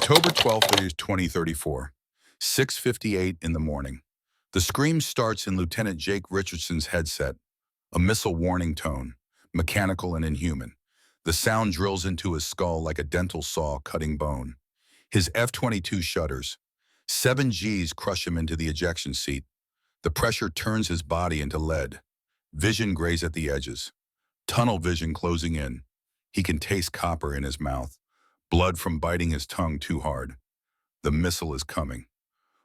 October 12th, 2034, 6:58 in the morning. The scream starts in Lieutenant Jake Richardson's headset, a missile warning tone, mechanical and inhuman. The sound drills into his skull like a dental saw cutting bone. His F-22 shudders. 7 Gs crush him into the ejection seat. The pressure turns his body into lead. Vision grays at the edges. Tunnel vision closing in. He can taste copper in his mouth. Blood from biting his tongue too hard. The missile is coming.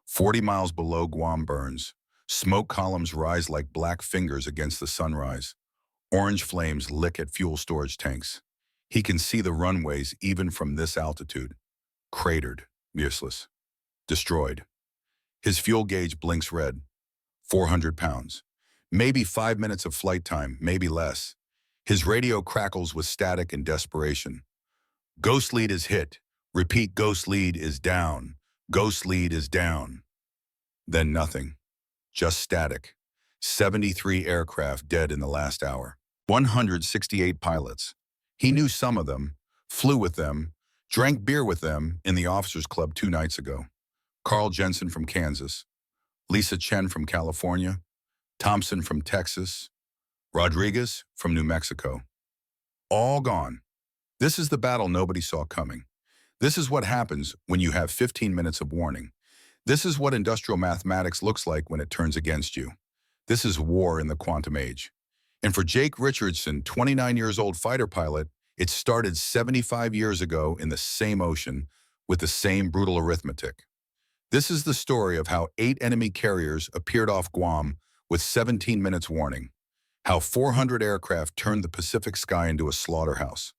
40 miles below Guam burns. Smoke columns rise like black fingers against the sunrise. Orange flames lick at fuel storage tanks. He can see the runways even from this altitude. Cratered, useless, destroyed. His fuel gauge blinks red. 400 pounds. Maybe 5 minutes of flight time, maybe less. His radio crackles with static and desperation. Ghost lead is hit. Repeat, ghost lead is down. Ghost lead is down. Then nothing. Just static. 73 aircraft dead in the last hour. 168 pilots. He knew some of them, flew with them, drank beer with them in the officers' club 2 nights ago. Carl Jensen from Kansas. Lisa Chen from California. Thompson from Texas. Rodriguez from New Mexico. All gone. This is the battle nobody saw coming. This is what happens when you have 15 minutes of warning. This is what industrial mathematics looks like when it turns against you. This is war in the quantum age. And for Jake Richardson, 29 years old fighter pilot, it started 75 years ago in the same ocean with the same brutal arithmetic. This is the story of how 8 enemy carriers appeared off Guam with 17 minutes warning. How 400 aircraft turned the Pacific sky into a slaughterhouse.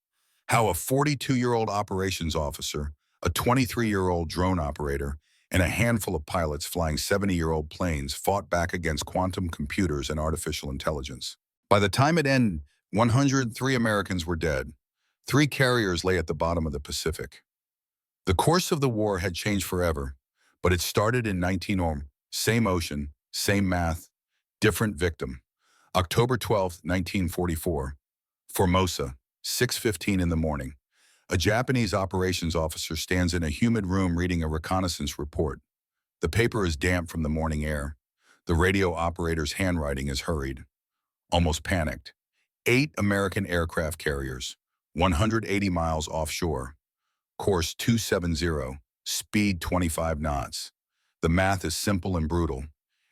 How a 42-year-old operations officer, a 23-year-old drone operator, and a handful of pilots flying 70-year-old planes fought back against quantum computers and artificial intelligence. By the time it ended, 103 Americans were dead. 3 carriers lay at the bottom of the Pacific. The course of the war had changed forever, but it started in 19 Same ocean, same math, different victim. October 12, 1944. Formosa. 6:15 in the morning. A Japanese operations officer stands in a humid room reading a reconnaissance report. The paper is damp from the morning air. The radio operator's handwriting is hurried, almost panicked. 8 American aircraft carriers, 180 miles offshore. Course 270, speed 25 knots. The math is simple and brutal.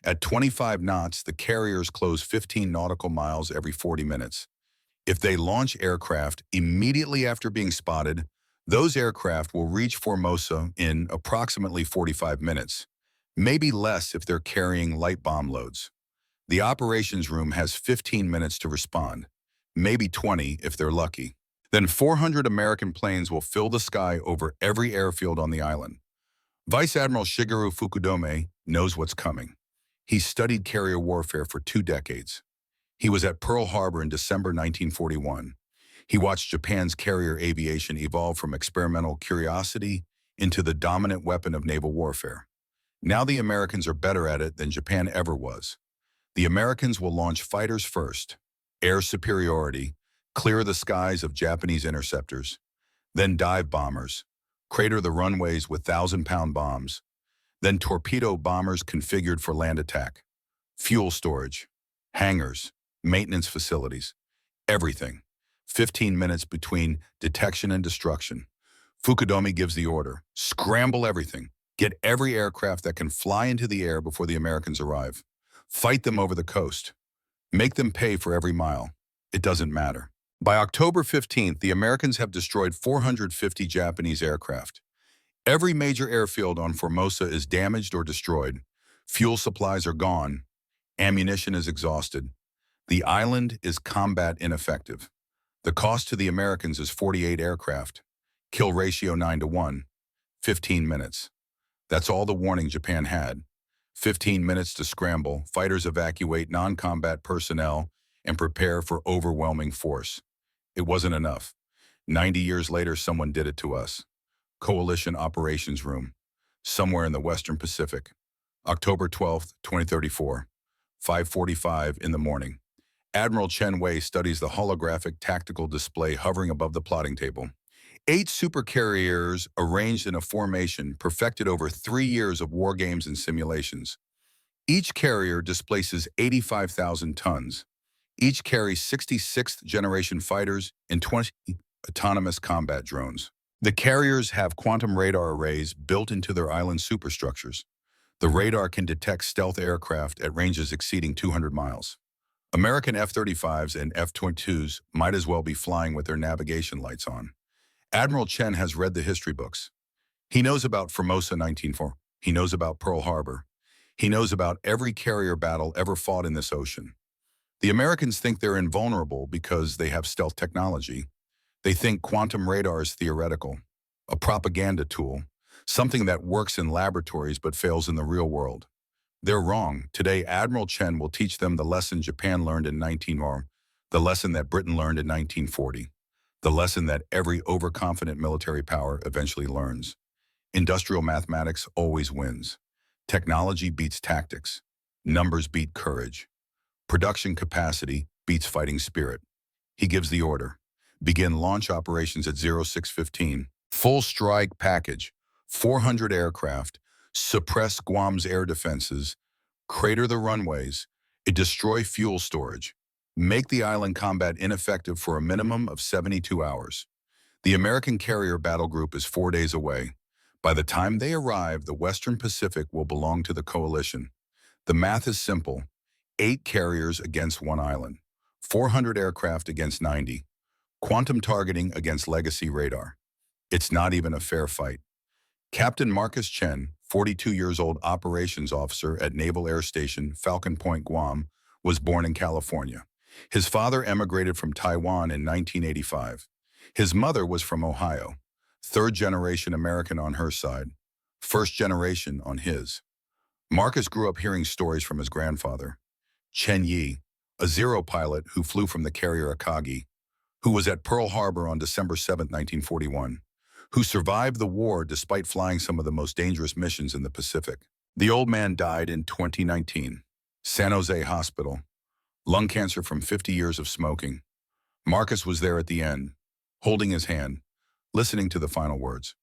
At 25 knots, the carriers close 15 nautical miles every 40 minutes. If they launch aircraft immediately after being spotted, those aircraft will reach Formosa in approximately 45 minutes, maybe less if they're carrying light bomb loads. The operations room has 15 minutes to respond, maybe 20 if they're lucky. Then 400 American planes will fill the sky over every airfield on the island. Vice Admiral Shigeru Fukudome knows what's coming. He's studied carrier warfare for 2 decades. He was at Pearl Harbor in December 1941. He watched Japan's carrier aviation evolve from experimental curiosity into the dominant weapon of naval warfare. Now the Americans are better at it than Japan ever was. The Americans will launch fighters first, air superiority, clear the skies of Japanese interceptors, then dive bombers, crater the runways with 1,000-pound bombs, then torpedo bombers configured for land attack, fuel storage, hangars, maintenance facilities, everything. 15 minutes between detection and destruction. Fukudome gives the order, scramble everything. Get every aircraft that can fly into the air before the Americans arrive. Fight them over the coast. Make them pay for every mile. It doesn't matter. By October 15th, the Americans have destroyed 450 Japanese aircraft. Every major airfield on Formosa is damaged or destroyed. Fuel supplies are gone. Ammunition is exhausted. The island is combat ineffective. The cost to the Americans is 48 aircraft. Kill ratio 9-to-1. 15 minutes. That's all the warning Japan had. 15 minutes to scramble, fighters evacuate non-combat personnel, and prepare for overwhelming force. It wasn't enough. 90 years later, someone did it to us. Coalition Operations Room, somewhere in the Western Pacific. October 12, 2034, 5:45 in the morning. Admiral Chen Wei studies the holographic tactical display hovering above the plotting table. 8 supercarriers arranged in a formation perfected over 3 years of war games and simulations. Each carrier displaces 85,000 tons. Each carries 66th-generation fighters and 20 autonomous combat drones. The carriers have quantum radar arrays built into their island superstructures. The radar can detect stealth aircraft at ranges exceeding 200 miles. American F-35s and F-22s might as well be flying with their navigation lights on. Admiral Chen has read the history books. He knows about Formosa 1904. He knows about Pearl Harbor. He knows about every carrier battle ever fought in this ocean. The Americans think they're invulnerable because they have stealth technology. They think quantum radar is theoretical, a propaganda tool, something that works in laboratories but fails in the real world. They're wrong. Today, Admiral Chen will teach them the lesson Japan learned in 1904, the lesson that Britain learned in 1940, the lesson that every overconfident military power eventually learns. Industrial mathematics always wins. Technology beats tactics. Numbers beat courage. Production capacity beats fighting spirit. He gives the order. Begin launch operations at 0615. Full strike package. 400 aircraft. Suppress Guam's air defenses. Crater the runways. Destroy fuel storage. Make the island combat ineffective for a minimum of 72 hours. The American carrier battle group is 4 days away. By the time they arrive, the Western Pacific will belong to the coalition. The math is simple. 8 carriers against 1 island. 400 aircraft against 90. Quantum targeting against legacy radar. It's not even a fair fight. Captain Marcus Chen, 42 years old operations officer at Naval Air Station Falcon Point, Guam, was born in California. His father emigrated from Taiwan in 1985. His mother was from Ohio. 3rd-generation American on her side, 1st generation on his. Marcus grew up hearing stories from his grandfather, Chen Yi, a Zero pilot who flew from the carrier Akagi, who was at Pearl Harbor on December 7, 1941, who survived the war despite flying some of the most dangerous missions in the Pacific. The old man died in 2019. San Jose Hospital. Lung cancer from 50 years of smoking. Marcus was there at the end, holding his hand, listening to the final words.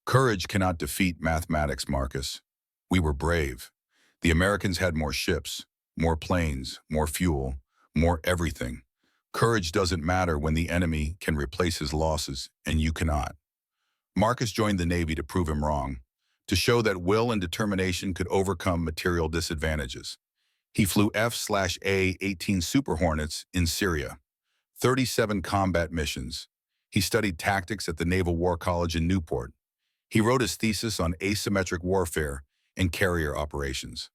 Courage cannot defeat mathematics, Marcus. We were brave. The Americans had more ships, more planes, more fuel, more everything. Courage doesn't matter when the enemy can replace his losses and you cannot. Marcus joined the Navy to prove him wrong, to show that will and determination could overcome material disadvantages. He flew F/A-18 Super Hornets in Syria, 37 combat missions. He studied tactics at the Naval War College in Newport. He wrote his thesis on asymmetric warfare and carrier operations.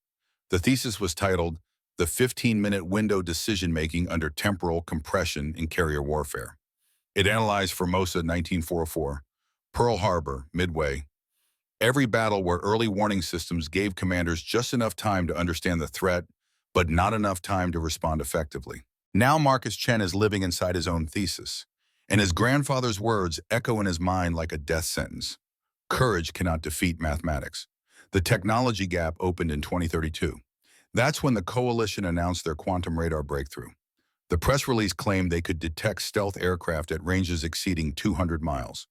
The thesis was titled, The 15-Minute Window Decision-Making Under Temporal Compression in Carrier Warfare. It analyzed Formosa 1944, Pearl Harbor, Midway, every battle where early warning systems gave commanders just enough time to understand the threat, but not enough time to respond effectively. Now Marcus Chen is living inside his own thesis, and his grandfather's words echo in his mind like a death sentence. Courage cannot defeat mathematics. The technology gap opened in 2032. That's when the coalition announced their quantum radar breakthrough. The press release claimed they could detect stealth aircraft at ranges exceeding 200 miles,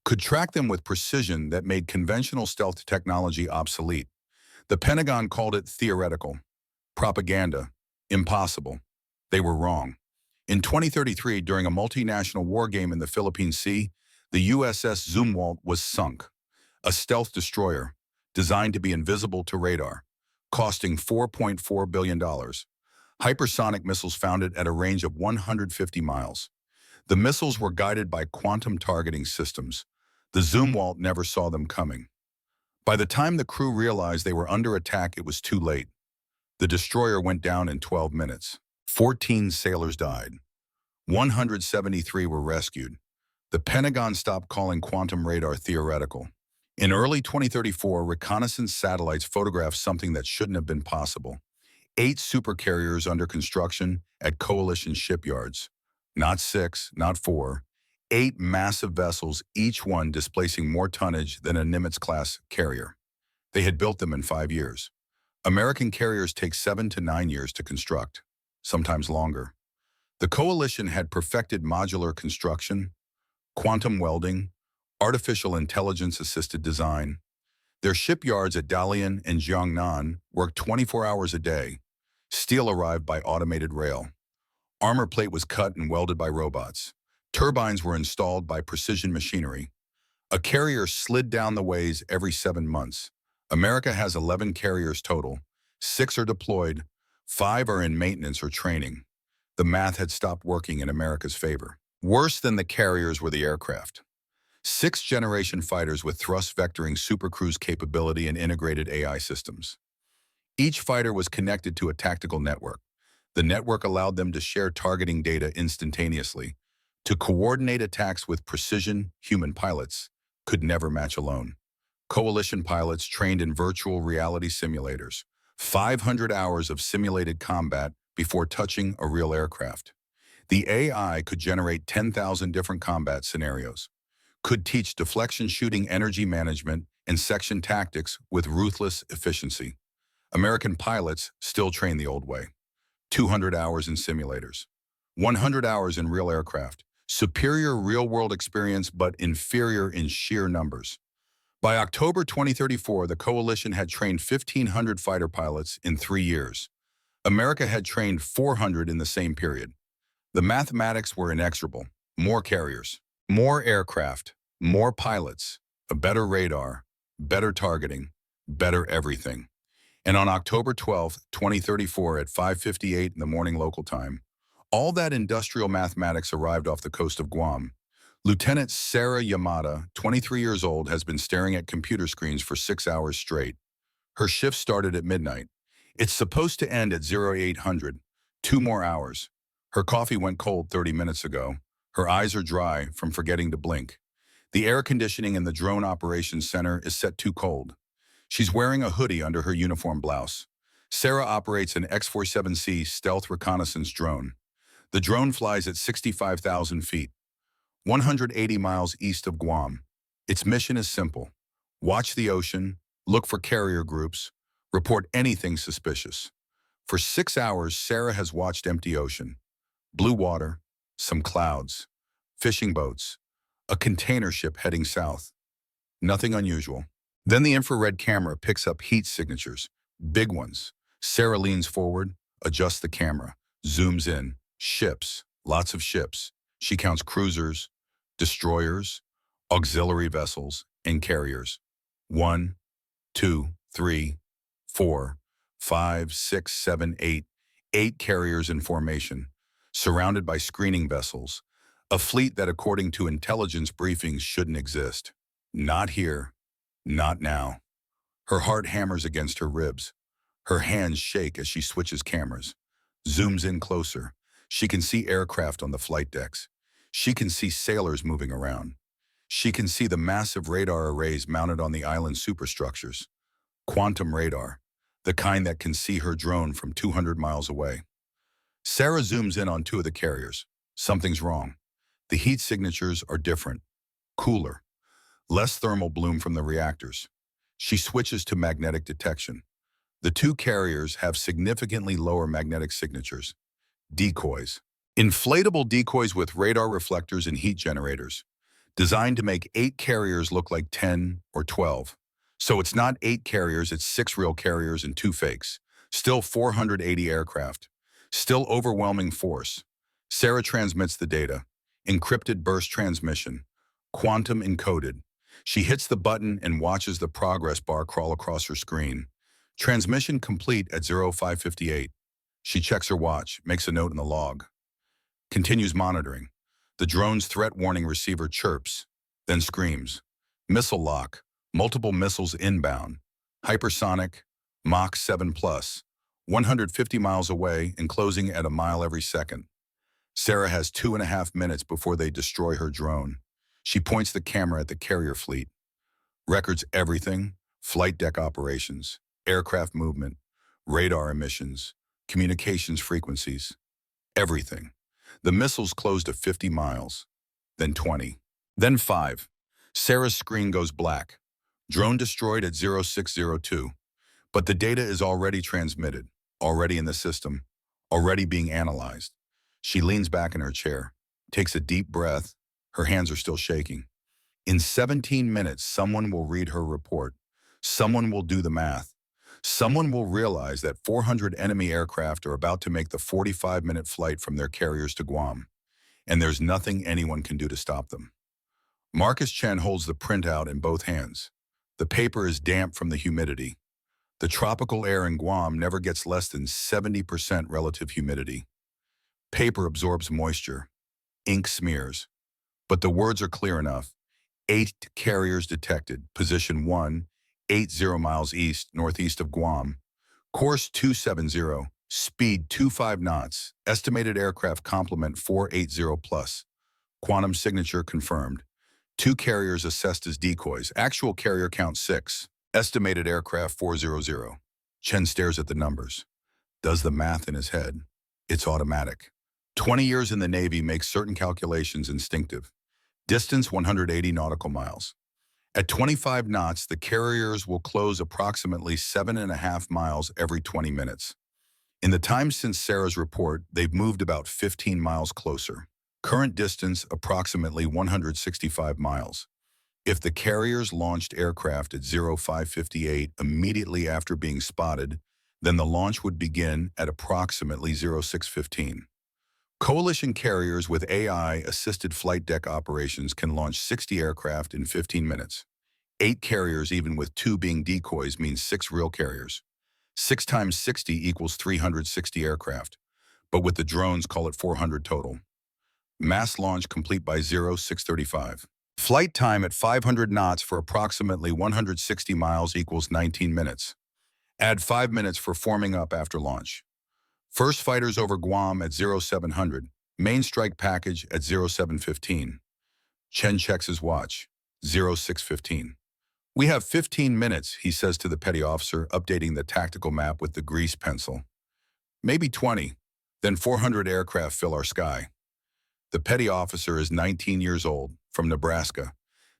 could track them with precision that made conventional stealth technology obsolete. The Pentagon called it theoretical, propaganda, impossible. They were wrong. In 2033, during a multinational war game in the Philippine Sea, the USS Zumwalt was sunk, a stealth destroyer designed to be invisible to radar, costing $4.4 billion. Hypersonic missiles found it at a range of 150 miles. The missiles were guided by quantum targeting systems. The Zumwalt never saw them coming. By the time the crew realized they were under attack, it was too late. The destroyer went down in 12 minutes. 14 sailors died. 173 were rescued. The Pentagon stopped calling quantum radar theoretical. In early 2034, reconnaissance satellites photographed something that shouldn't have been possible. 8 supercarriers under construction at coalition shipyards. Not 6, not 4. 8 massive vessels, each one displacing more tonnage than a Nimitz-class carrier. They had built them in 5 years. American carriers take 7 to 9 years to construct, sometimes longer. The coalition had perfected modular construction, quantum welding, artificial intelligence-assisted design. Their shipyards at Dalian and Jiangnan worked 24 hours a day. Steel arrived by automated rail. Armor plate was cut and welded by robots. Turbines were installed by precision machinery. A carrier slid down the ways every 7 months. America has 11 carriers total. 6 are deployed, 5 are in maintenance or training. The math had stopped working in America's favor. Worse than the carriers were the aircraft. 6th-generation fighters with thrust vectoring supercruise capability and integrated AI systems. Each fighter was connected to a tactical network. The network allowed them to share targeting data instantaneously. To coordinate attacks with precision, human pilots could never match alone. Coalition pilots trained in virtual reality simulators. 500 hours of simulated combat before touching a real aircraft. The AI could generate 10,000 different combat scenarios. Could teach deflection shooting, energy management, and section tactics with ruthless efficiency. American pilots still train the old way. 200 hours in simulators. 100 hours in real aircraft. Superior real-world experience, but inferior in sheer numbers. By October 2034, the coalition had trained 1,500 fighter pilots in 3 years. America had trained 400 in the same period. The mathematics were inexorable. More carriers, more aircraft, more pilots, a better radar, better targeting, better everything. And on October 12, 2034 at 5:58 in the morning local time, all that industrial mathematics arrived off the coast of Guam. Lieutenant Sarah Yamada, 23 years old, has been staring at computer screens for 6 hours straight. Her shift started at midnight. It's supposed to end at 0800, 2 more hours. Her coffee went cold 30 minutes ago. Her eyes are dry from forgetting to blink. The air conditioning in the drone operations center is set too cold. She's wearing a hoodie under her uniform blouse. Sarah operates an X-47C stealth reconnaissance drone. The drone flies at 65,000 feet, 180 miles east of Guam. Its mission is simple. Watch the ocean, look for carrier groups, report anything suspicious. For 6 hours, Sarah has watched empty ocean. Blue water, some clouds, fishing boats, a container ship heading south. Nothing unusual. Then the infrared camera picks up heat signatures, big ones. Sarah leans forward, adjusts the camera, zooms in. Ships, lots of ships. She counts cruisers, destroyers, auxiliary vessels, and carriers. 1, 2, 3, 4, 5, 6, 7, 8. 8 carriers in formation, surrounded by screening vessels. A fleet that, according to intelligence briefings, shouldn't exist. Not here. Not now. Her heart hammers against her ribs. Her hands shake as she switches cameras. Zooms in closer. She can see aircraft on the flight decks. She can see sailors moving around. She can see the massive radar arrays mounted on the island superstructures. Quantum radar, the kind that can see her drone from 200 miles away. Sarah zooms in on 2 of the carriers. Something's wrong. The heat signatures are different, cooler, less thermal bloom from the reactors. She switches to magnetic detection. The 2 carriers have significantly lower magnetic signatures. Decoys. Inflatable decoys with radar reflectors and heat generators, designed to make 8 carriers look like 10 or 12. So it's not 8 carriers, it's 6 real carriers and 2 fakes. Still 480 aircraft. Still overwhelming force. Sarah transmits the data. Encrypted burst transmission. Quantum encoded. She hits the button and watches the progress bar crawl across her screen. Transmission complete at 0558. She checks her watch, makes a note in the log. Continues monitoring. The drone's threat warning receiver chirps, then screams. Missile lock, multiple missiles inbound. Hypersonic, Mach 7+, 150 miles away and closing at a mile every second. Sarah has 2.5 minutes before they destroy her drone. She points the camera at the carrier fleet. Records everything: flight deck operations, aircraft movement, radar emissions, communications frequencies, everything. The missiles close to 50 miles, then 20, then 5. Sarah's screen goes black. Drone destroyed at 0602. But the data is already transmitted, already in the system, already being analyzed. She leans back in her chair, takes a deep breath. Her hands are still shaking. In 17 minutes, someone will read her report. Someone will do the math. Someone will realize that 400 enemy aircraft are about to make the 45-minute flight from their carriers to Guam, and there's nothing anyone can do to stop them. Marcus Chen holds the printout in both hands. The paper is damp from the humidity. The tropical air in Guam never gets less than 70% relative humidity. Paper absorbs moisture. Ink smears. But the words are clear enough. 8 carriers detected. Position 1, 80 miles east, northeast of Guam. Course 270. Speed 25 knots. Estimated aircraft complement 480 plus. Quantum signature confirmed. 2 carriers assessed as decoys. Actual carrier count 6. Estimated aircraft 400. Chen stares at the numbers. Does the math in his head. It's automatic. 20 years in the Navy makes certain calculations instinctive. Distance 180 nautical miles. At 25 knots, the carriers will close approximately 7.5 miles every 20 minutes. In the time since Sarah's report, they've moved about 15 miles closer. Current distance approximately 165 miles. If the carriers launched aircraft at 0558 immediately after being spotted, then the launch would begin at approximately 0615. Coalition carriers with AI-assisted flight deck operations can launch 60 aircraft in 15 minutes. 8 carriers, even with 2 being decoys, means 6 real carriers. 6 times 60 equals 360 aircraft, but with the drones, call it 400 total. Mass launch complete by 0635. Flight time at 500 knots for approximately 160 miles equals 19 minutes. Add 5 minutes for forming up after launch. First fighters over Guam at 0700. Main strike package at 0715. Chen checks his watch. 0615. We have 15 minutes, he says to the petty officer, updating the tactical map with the grease pencil. Maybe 20. Then 400 aircraft fill our sky. The petty officer is 19 years old, from Nebraska.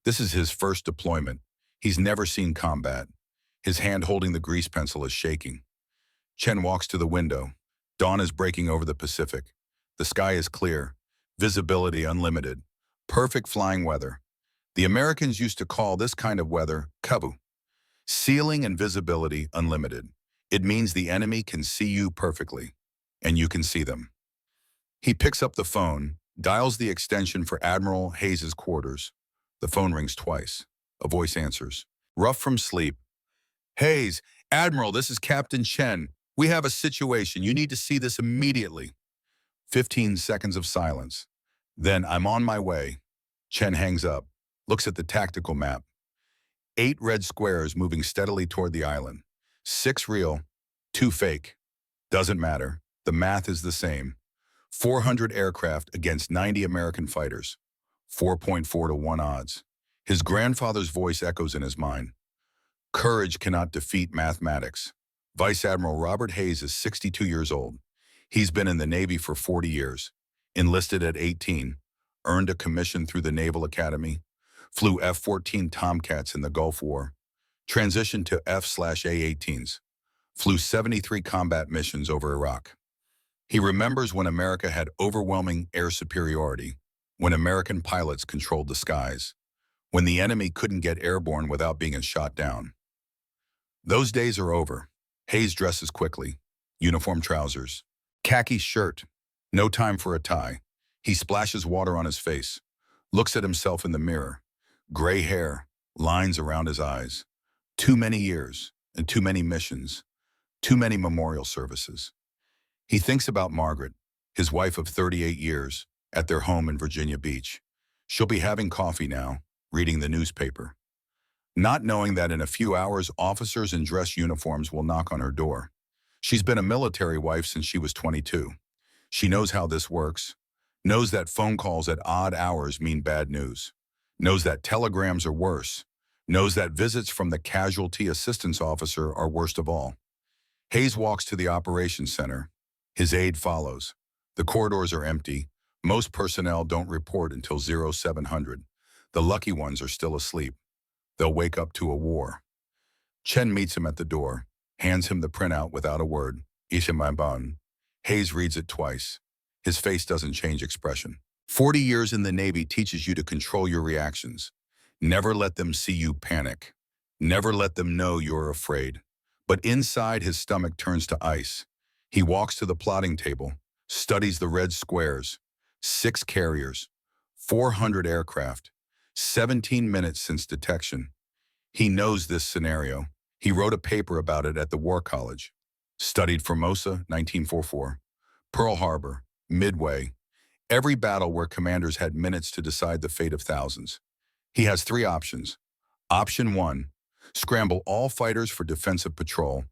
This is his first deployment. He's never seen combat. His hand holding the grease pencil is shaking. Chen walks to the window. Dawn is breaking over the Pacific. The sky is clear. Visibility unlimited. Perfect flying weather. The Americans used to call this kind of weather kabu. Ceiling and visibility unlimited. It means the enemy can see you perfectly, and you can see them. He picks up the phone, dials the extension for Admiral Hayes' quarters. The phone rings twice. A voice answers. Rough from sleep. Hayes, Admiral, this is Captain Chen. We have a situation. You need to see this immediately. 15 seconds of silence. Then I'm on my way. Chen hangs up, looks at the tactical map. 8 red squares moving steadily toward the island. 6 real, 2 fake. Doesn't matter. The math is the same. 400 aircraft against 90 American fighters. 4.4 to 1 odds. His grandfather's voice echoes in his mind. Courage cannot defeat mathematics. Vice Admiral Robert Hayes is 62 years old. He's been in the Navy for 40 years. Enlisted at 18. Earned a commission through the Naval Academy. Flew F-14 Tomcats in the Gulf War. Transitioned to F/A-18s. Flew 73 combat missions over Iraq. He remembers when America had overwhelming air superiority, when American pilots controlled the skies, when the enemy couldn't get airborne without being shot down. Those days are over. Hayes dresses quickly. Uniform trousers. Khaki shirt. No time for a tie. He splashes water on his face. Looks at himself in the mirror. Gray hair. Lines around his eyes. Too many years and too many missions. Too many memorial services. He thinks about Margaret, his wife of 38 years, at their home in Virginia Beach. She'll be having coffee now, reading the newspaper. Not knowing that in a few hours, officers in dress uniforms will knock on her door. She's been a military wife since she was 22. She knows how this works, knows that phone calls at odd hours mean bad news, knows that telegrams are worse, knows that visits from the casualty assistance officer are worst of all. Hayes walks to the operations center. His aide follows. The corridors are empty. Most personnel don't report until 0700. The lucky ones are still asleep. They'll wake up to a war. Chen meets him at the door, hands him the printout without a word. Ishimaban. Hayes reads it twice. His face doesn't change expression. 40 years in the Navy teaches you to control your reactions. Never let them see you panic. Never let them know you're afraid. But inside, his stomach turns to ice. He walks to the plotting table, studies the red squares, 6 carriers, 400 aircraft, 17 minutes since detection. He knows this scenario. He wrote a paper about it at the War College. Studied Formosa, 1944, Pearl Harbor, Midway, every battle where commanders had minutes to decide the fate of thousands. He has 3 options. Option 1, scramble all fighters for defensive patrol.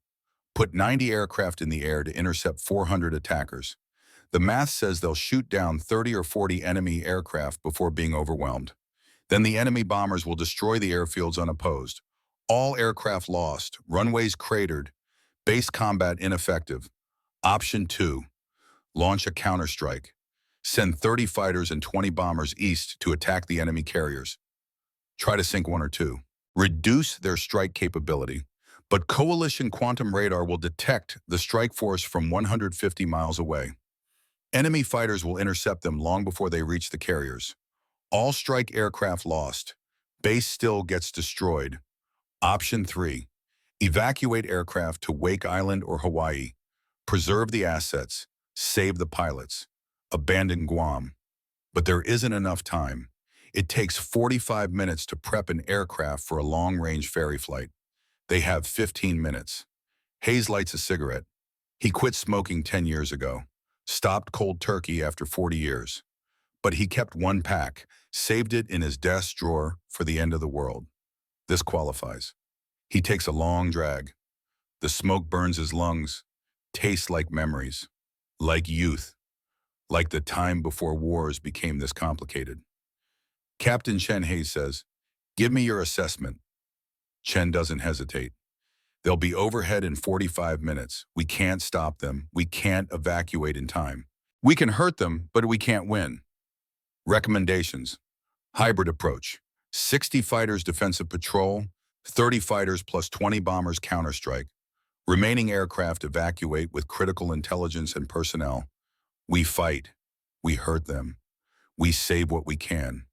Put 90 aircraft in the air to intercept 400 attackers. The math says they'll shoot down 30 or 40 enemy aircraft before being overwhelmed. Then the enemy bombers will destroy the airfields unopposed. All aircraft lost, runways cratered, base combat ineffective. Option 2, launch a counterstrike. Send 30 fighters and 20 bombers east to attack the enemy carriers. Try to sink 1 or 2. Reduce their strike capability, but coalition quantum radar will detect the strike force from 150 miles away. Enemy fighters will intercept them long before they reach the carriers. All strike aircraft lost. Base still gets destroyed. Option 3, evacuate aircraft to Wake Island or Hawaii. Preserve the assets. Save the pilots. Abandon Guam. But there isn't enough time. It takes 45 minutes to prep an aircraft for a long-range ferry flight. They have 15 minutes. Hayes lights a cigarette. He quit smoking 10 years ago. Stopped cold turkey after 40 years. But he kept 1 pack, saved it in his desk drawer for the end of the world. This qualifies. He takes a long drag. The smoke burns his lungs, tastes like memories, like youth, like the time before wars became this complicated. Captain Chen Hayes says, "Give me your assessment." Chen doesn't hesitate. "They'll be overhead in 45 minutes. We can't stop them. We can't evacuate in time. We can hurt them, but we can't win." Recommendations. Hybrid approach. 60 fighters defensive patrol, 30 fighters plus 20 bombers counterstrike. Remaining aircraft evacuate with critical intelligence and personnel. We fight. We hurt them. We save what we can.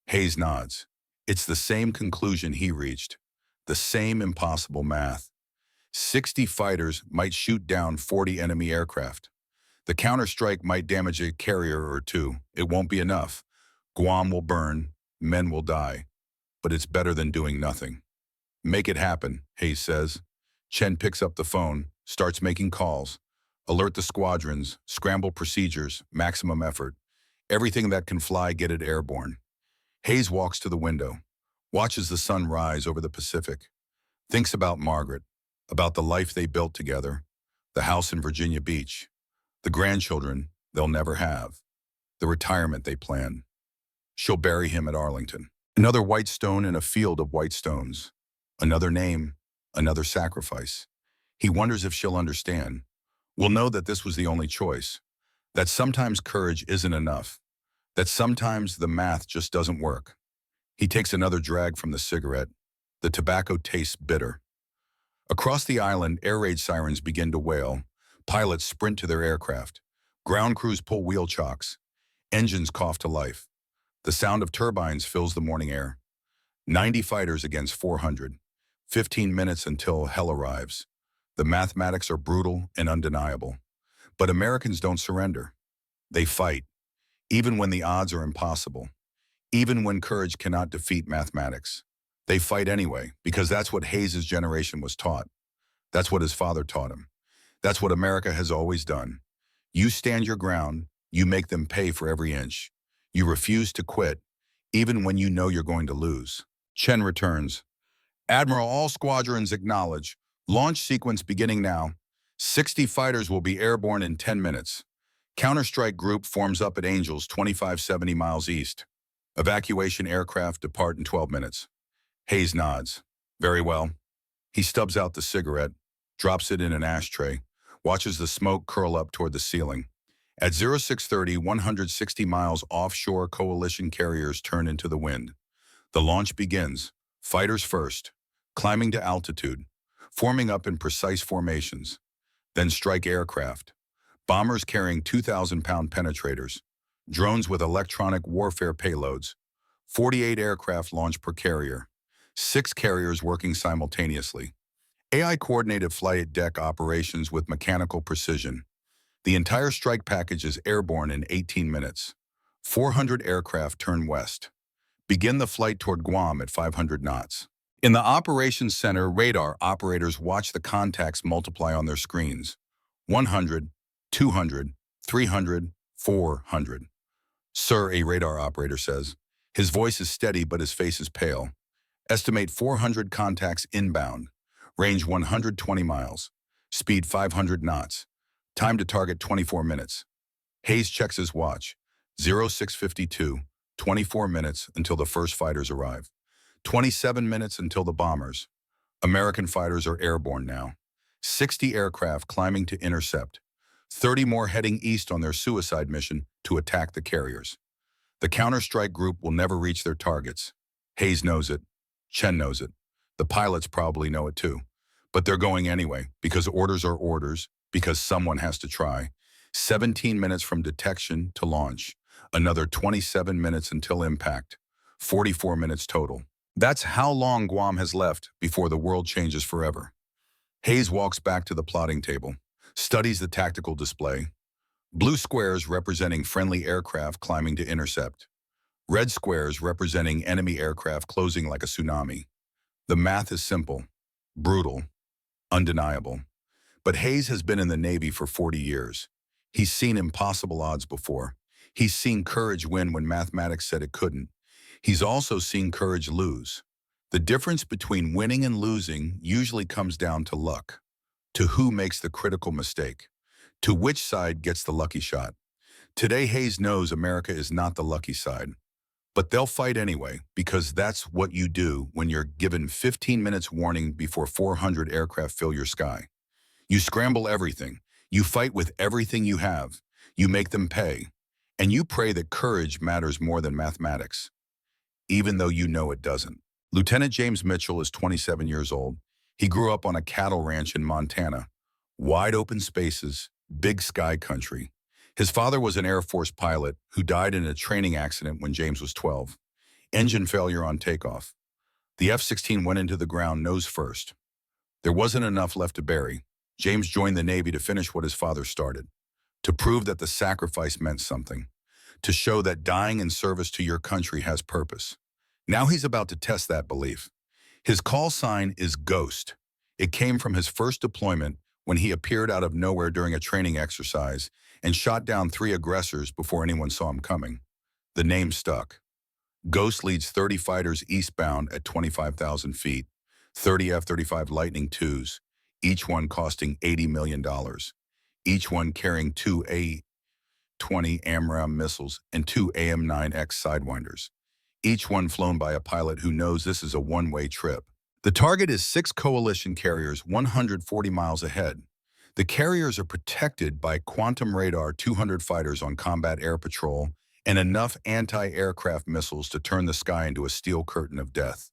Hayes nods. It's the same conclusion he reached. The same impossible math. 60 fighters might shoot down 40 enemy aircraft. The counterstrike might damage a carrier or 2. It won't be enough. Guam will burn. Men will die. But it's better than doing nothing. Make it happen, Hayes says. Chen picks up the phone, starts making calls. Alert the squadrons, scramble procedures, maximum effort. Everything that can fly, get it airborne. Hayes walks to the window, watches the sun rise over the Pacific, thinks about Margaret, about the life they built together, the house in Virginia Beach, the grandchildren they'll never have, the retirement they plan. She'll bury him at Arlington. Another white stone in a field of white stones. Another name, another sacrifice. He wonders if she'll understand. Will know that this was the only choice, that sometimes courage isn't enough, that sometimes the math just doesn't work. He takes another drag from the cigarette. The tobacco tastes bitter. Across the island, air raid sirens begin to wail. Pilots sprint to their aircraft. Ground crews pull wheel chocks. Engines cough to life. The sound of turbines fills the morning air. 90 fighters against 400. 15 minutes until hell arrives. The mathematics are brutal and undeniable. But Americans don't surrender. They fight, even when the odds are impossible. Even when courage cannot defeat mathematics. They fight anyway, because that's what Hayes' generation was taught. That's what his father taught him. That's what America has always done. You stand your ground, you make them pay for every inch. You refuse to quit, even when you know you're going to lose. Chen returns. "Admiral, all squadrons acknowledge. Launch sequence beginning now. 60 fighters will be airborne in 10 minutes. Counterstrike group forms up at Angels 2570 miles east. Evacuation aircraft depart in 12 minutes. Hayes nods. Very well. He stubs out the cigarette, drops it in an ashtray, watches the smoke curl up toward the ceiling. At 0630, 160 miles offshore, coalition carriers turn into the wind. The launch begins. Fighters first, climbing to altitude, forming up in precise formations. Then strike aircraft. Bombers carrying 2,000-pound penetrators. Drones with electronic warfare payloads. 48 aircraft launched per carrier, 6 carriers working simultaneously. AI-coordinated flight deck operations with mechanical precision. The entire strike package is airborne in 18 minutes. 400 aircraft turn west. Begin the flight toward Guam at 500 knots. In the operations center, radar operators watch the contacts multiply on their screens. 100, 200, 300, 400. Sir, a radar operator says. His voice is steady, but his face is pale. Estimate 400 contacts inbound. Range 120 miles. Speed 500 knots. Time to target 24 minutes. Hayes checks his watch. 0652, 24 minutes until the first fighters arrive. 27 minutes until the bombers. American fighters are airborne now. 60 aircraft climbing to intercept. 30 more heading east on their suicide mission to attack the carriers. The counter-strike group will never reach their targets. Hayes knows it. Chen knows it. The pilots probably know it too. But they're going anyway, because orders are orders, because someone has to try. 17 minutes from detection to launch. Another 27 minutes until impact. 44 minutes total. That's how long Guam has left before the world changes forever. Hayes walks back to the plotting table, studies the tactical display. Blue squares representing friendly aircraft climbing to intercept. Red squares representing enemy aircraft closing like a tsunami. The math is simple, brutal, undeniable. But Hayes has been in the Navy for 40 years. He's seen impossible odds before. He's seen courage win when mathematics said it couldn't. He's also seen courage lose. The difference between winning and losing usually comes down to luck, to who makes the critical mistake, to which side gets the lucky shot. Today, Hayes knows America is not the lucky side. But they'll fight anyway, because that's what you do when you're given 15 minutes warning before 400 aircraft fill your sky. You scramble everything. You fight with everything you have. You make them pay. And you pray that courage matters more than mathematics, even though you know it doesn't. Lieutenant James Mitchell is 27 years old. He grew up on a cattle ranch in Montana. Wide open spaces, big sky country. His father was an Air Force pilot who died in a training accident when James was 12. Engine failure on takeoff. The F-16 went into the ground nose first. There wasn't enough left to bury. James joined the Navy to finish what his father started, to prove that the sacrifice meant something, to show that dying in service to your country has purpose. Now he's about to test that belief. His call sign is Ghost. It came from his first deployment when he appeared out of nowhere during a training exercise and shot down 3 aggressors before anyone saw him coming. The name stuck. Ghost leads 30 fighters eastbound at 25,000 feet, 30 F-35 Lightning IIs, each one costing $80 million, each one carrying 2 A-20 AMRAAM missiles and 2 AIM-9X Sidewinders, each one flown by a pilot who knows this is a one-way trip. The target is 6 coalition carriers 140 miles ahead. The carriers are protected by quantum radar 200 fighters on combat air patrol and enough anti-aircraft missiles to turn the sky into a steel curtain of death.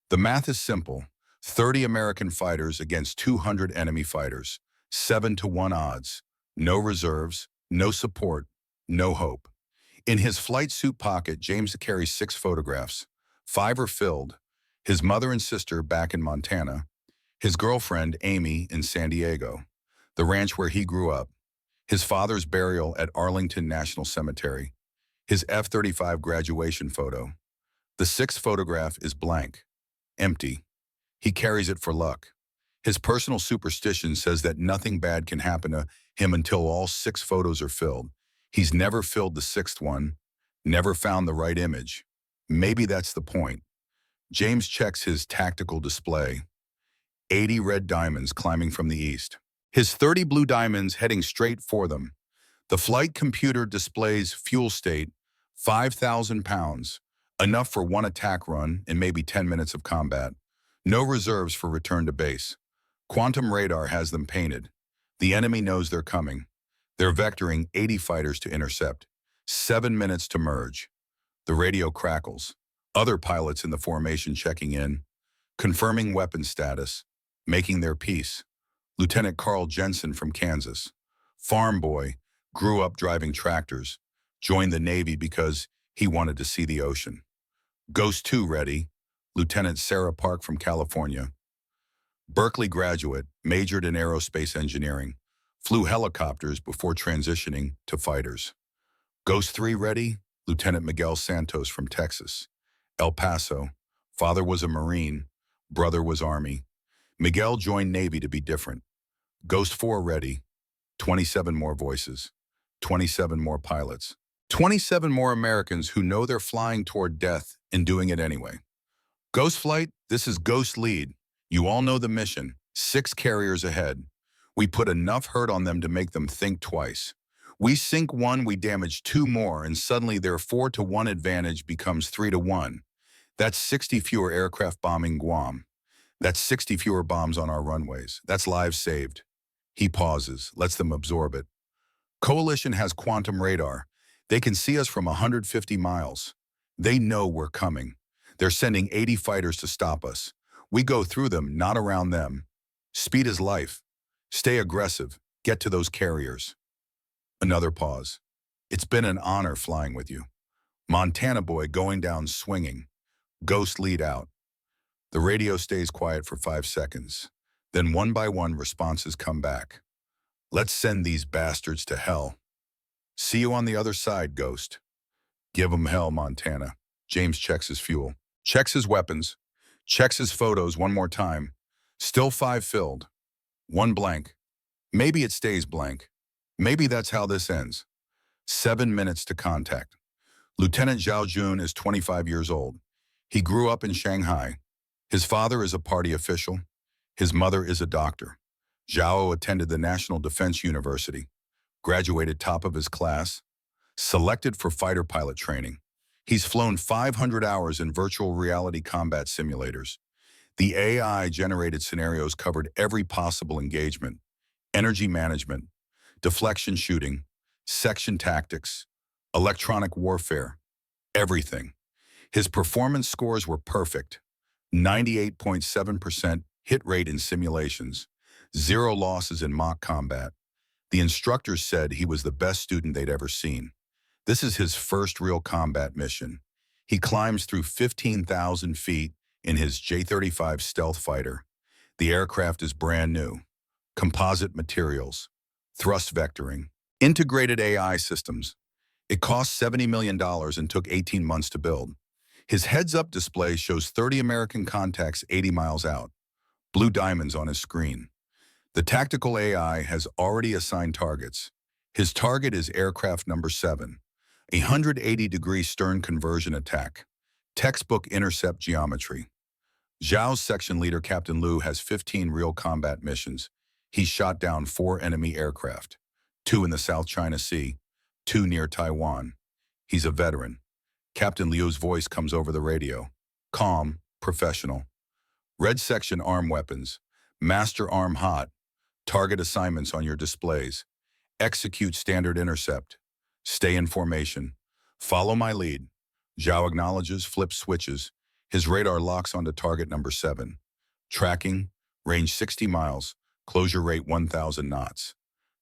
The math is simple. 30 American fighters against 200 enemy fighters. 7-to-1 odds. No reserves, no support, no hope. In his flight suit pocket, James carries 6 photographs. 5 are filled. His mother and sister back in Montana. His girlfriend, Amy, in San Diego, the ranch where he grew up. His father's burial at Arlington National Cemetery. His F-35 graduation photo. The 6th photograph is blank, empty. He carries it for luck. His personal superstition says that nothing bad can happen to him until all 6 photos are filled. He's never filled the 6th one, never found the right image. Maybe that's the point. James checks his tactical display. 80 red diamonds climbing from the east. His 30 blue diamonds heading straight for them. The flight computer displays fuel state, 5,000 pounds, enough for 1 attack run and maybe 10 minutes of combat. No reserves for return to base. Quantum radar has them painted. The enemy knows they're coming. They're vectoring 80 fighters to intercept. 7 minutes to merge. The radio crackles. Other pilots in the formation checking in, confirming weapon status, making their peace. Lieutenant Carl Jensen from Kansas. Farm boy, grew up driving tractors, joined the Navy because he wanted to see the ocean. Ghost 2 ready, Lieutenant Sarah Park from California. Berkeley graduate, majored in aerospace engineering, flew helicopters before transitioning to fighters. Ghost 3 ready, Lieutenant Miguel Santos from Texas. El Paso, father was a Marine, brother was Army. Miguel joined Navy to be different. Ghost 4 ready, 27 more voices, 27 more pilots, 27 more Americans who know they're flying toward death and doing it anyway. Ghost Flight, this is Ghost Lead. You all know the mission, 6 carriers ahead. We put enough hurt on them to make them think twice. We sink one, we damage 2 more, and suddenly their 4-to-1 advantage becomes 3-to-1. That's 60 fewer aircraft bombing Guam. That's 60 fewer bombs on our runways. That's lives saved. He pauses, lets them absorb it. Coalition has quantum radar. They can see us from 150 miles. They know we're coming. They're sending 80 fighters to stop us. We go through them, not around them. Speed is life. Stay aggressive. Get to those carriers. Another pause. It's been an honor flying with you. Montana boy going down swinging. Ghost lead out. The radio stays quiet for 5 seconds. Then one by one responses come back. Let's send these bastards to hell. See you on the other side, Ghost. Give 'em hell, Montana. James checks his fuel. Checks his weapons. Checks his photos one more time. Still 5 filled. 1 blank. Maybe it stays blank. Maybe that's how this ends. 7 minutes to contact. Lieutenant Zhao Jun is 25 years old. He grew up in Shanghai. His father is a party official. His mother is a doctor. Zhao attended the National Defense University, graduated top of his class, selected for fighter pilot training. He's flown 500 hours in virtual reality combat simulators. The AI-generated scenarios covered every possible engagement: energy management, deflection shooting, section tactics, electronic warfare, everything. His performance scores were perfect: 98.7% hit rate in simulations, 0 losses in mock combat. The instructors said he was the best student they'd ever seen. This is his first real combat mission. He climbs through 15,000 feet in his J-35 stealth fighter. The aircraft is brand new. Composite materials, thrust vectoring, integrated AI systems. It cost $70 million and took 18 months to build. His heads-up display shows 30 American contacts 80 miles out. Blue diamonds on his screen. The tactical AI has already assigned targets. His target is aircraft number 7, a 180-degree stern conversion attack. Textbook intercept geometry. Zhao's section leader, Captain Liu, has 15 real combat missions. He's shot down 4 enemy aircraft, 2 in the South China Sea, 2 near Taiwan. He's a veteran. Captain Liu's voice comes over the radio. Calm, professional. Red section arm weapons. Master arm hot. Target assignments on your displays. Execute standard intercept. Stay in formation. Follow my lead. Zhao acknowledges, flips switches. His radar locks onto target number 7. Tracking, range 60 miles, closure rate 1,000 knots.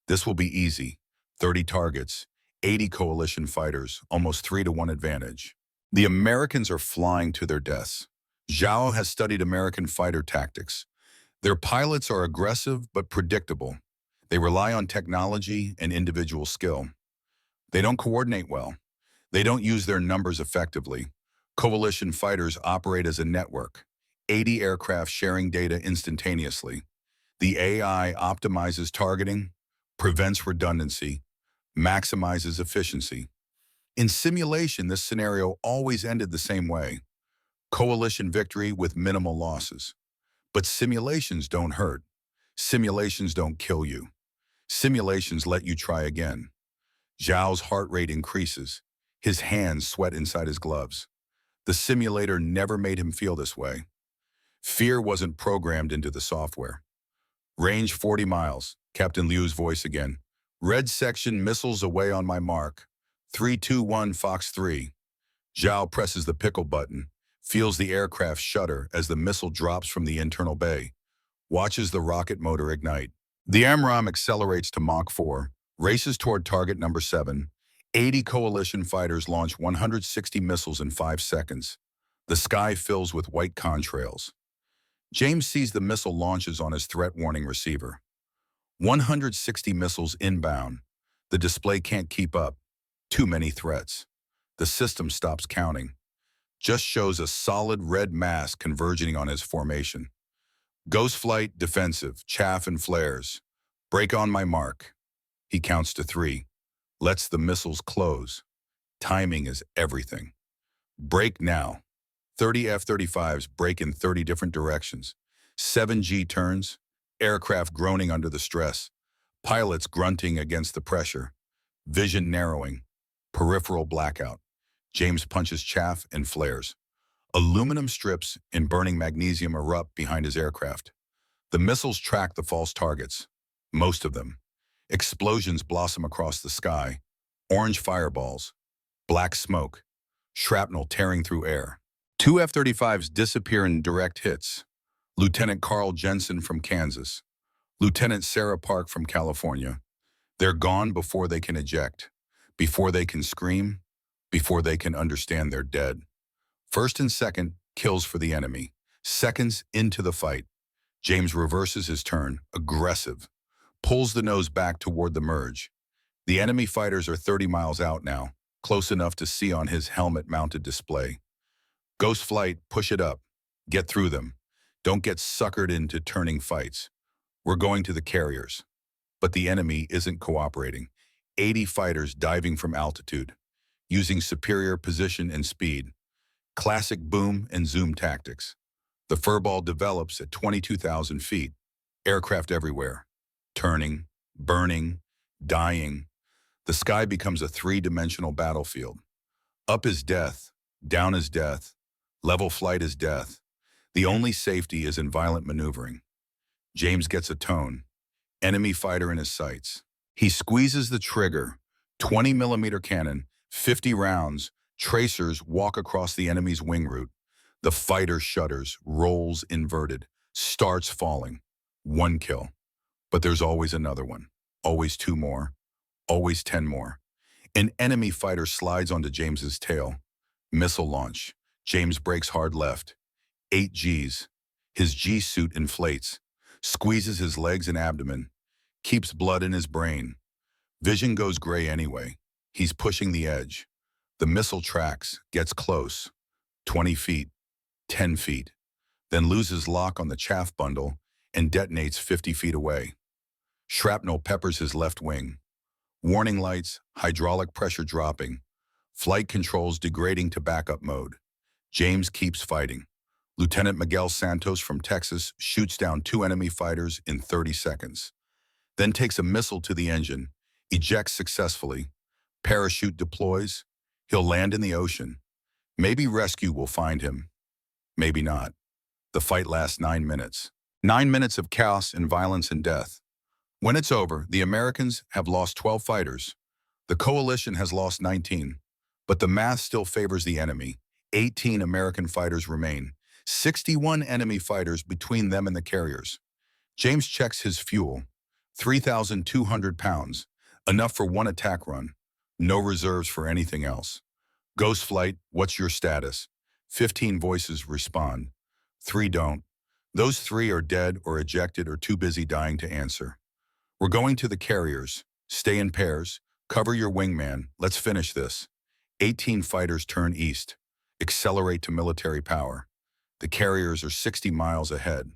This will be easy. 30 targets, 80 coalition fighters, almost 3-to-1 advantage. The Americans are flying to their deaths. Zhao has studied American fighter tactics. Their pilots are aggressive but predictable. They rely on technology and individual skill. They don't coordinate well. They don't use their numbers effectively. Coalition fighters operate as a network, 80 aircraft sharing data instantaneously. The AI optimizes targeting, prevents redundancy, maximizes efficiency. In simulation, this scenario always ended the same way: coalition victory with minimal losses. But simulations don't hurt. Simulations don't kill you. Simulations let you try again. Zhao's heart rate increases. His hands sweat inside his gloves. The simulator never made him feel this way. Fear wasn't programmed into the software. Range 40 miles, Captain Liu's voice again. Red section missiles away on my mark. 321 Fox 3. Zhao presses the pickle button, feels the aircraft shudder as the missile drops from the internal bay, watches the rocket motor ignite. The AMRAAM accelerates to Mach 4, races toward target number 7. 80 coalition fighters launch 160 missiles in 5 seconds. The sky fills with white contrails. James sees the missile launches on his threat warning receiver. 160 missiles inbound. The display can't keep up. Too many threats. The system stops counting. Just shows a solid red mass converging on his formation. Ghost flight, defensive, chaff and flares. Break on my mark. He counts to 3. Lets the missiles close. Timing is everything. Break now. 30 F-35s break in 30 different directions. 7 G-turns, aircraft groaning under the stress, pilots grunting against the pressure, vision narrowing, peripheral blackout. James punches chaff and flares. Aluminum strips and burning magnesium erupt behind his aircraft. The missiles track the false targets, most of them. Explosions blossom across the sky, orange fireballs, black smoke, shrapnel tearing through air. 2 F-35s disappear in direct hits. Lieutenant Carl Jensen from Kansas, Lieutenant Sarah Park from California. They're gone before they can eject, before they can scream, before they can understand they're dead. First and second, kills for the enemy. Seconds into the fight. James reverses his turn, aggressive, pulls the nose back toward the merge. The enemy fighters are 30 miles out now, close enough to see on his helmet-mounted display. Ghost flight, push it up. Get through them. Don't get suckered into turning fights. We're going to the carriers. But the enemy isn't cooperating. 80 fighters diving from altitude, using superior position and speed. Classic boom and zoom tactics. The furball develops at 22,000 feet. Aircraft everywhere. Turning, burning, dying. The sky becomes a 3-dimensional battlefield. Up is death. Down is death. Level flight is death. The only safety is in violent maneuvering. James gets a tone. Enemy fighter in his sights. He squeezes the trigger. 20mm cannon, 50 rounds. Tracers walk across the enemy's wing route. The fighter shudders, rolls inverted, starts falling. 1 kill. But there's always another one. Always 2 more. Always 10 more. An enemy fighter slides onto James's tail. Missile launch. James brakes hard left. 8 Gs. His G-suit inflates. Squeezes his legs and abdomen. Keeps blood in his brain. Vision goes gray anyway. He's pushing the edge. The missile tracks, gets close. 20 feet. 10 feet. Then loses lock on the chaff bundle and detonates 50 feet away. Shrapnel peppers his left wing. Warning lights, hydraulic pressure dropping. Flight controls degrading to backup mode. James keeps fighting. Lieutenant Miguel Santos from Texas shoots down 2 enemy fighters in 30 seconds. Then takes a missile to the engine, ejects successfully. Parachute deploys. He'll land in the ocean. Maybe rescue will find him. Maybe not. The fight lasts 9 minutes. 9 minutes of chaos and violence and death. When it's over, the Americans have lost 12 fighters. The coalition has lost 19. But the math still favors the enemy. 18 American fighters remain. 61 enemy fighters between them and the carriers. James checks his fuel. 3,200 pounds. Enough for 1 attack run. No reserves for anything else. Ghost flight, what's your status? 15 voices respond. 3 don't. Those 3 are dead or ejected or too busy dying to answer. We're going to the carriers. Stay in pairs. Cover your wingman. Let's finish this. 18 fighters turn east. Accelerate to military power. The carriers are 60 miles ahead.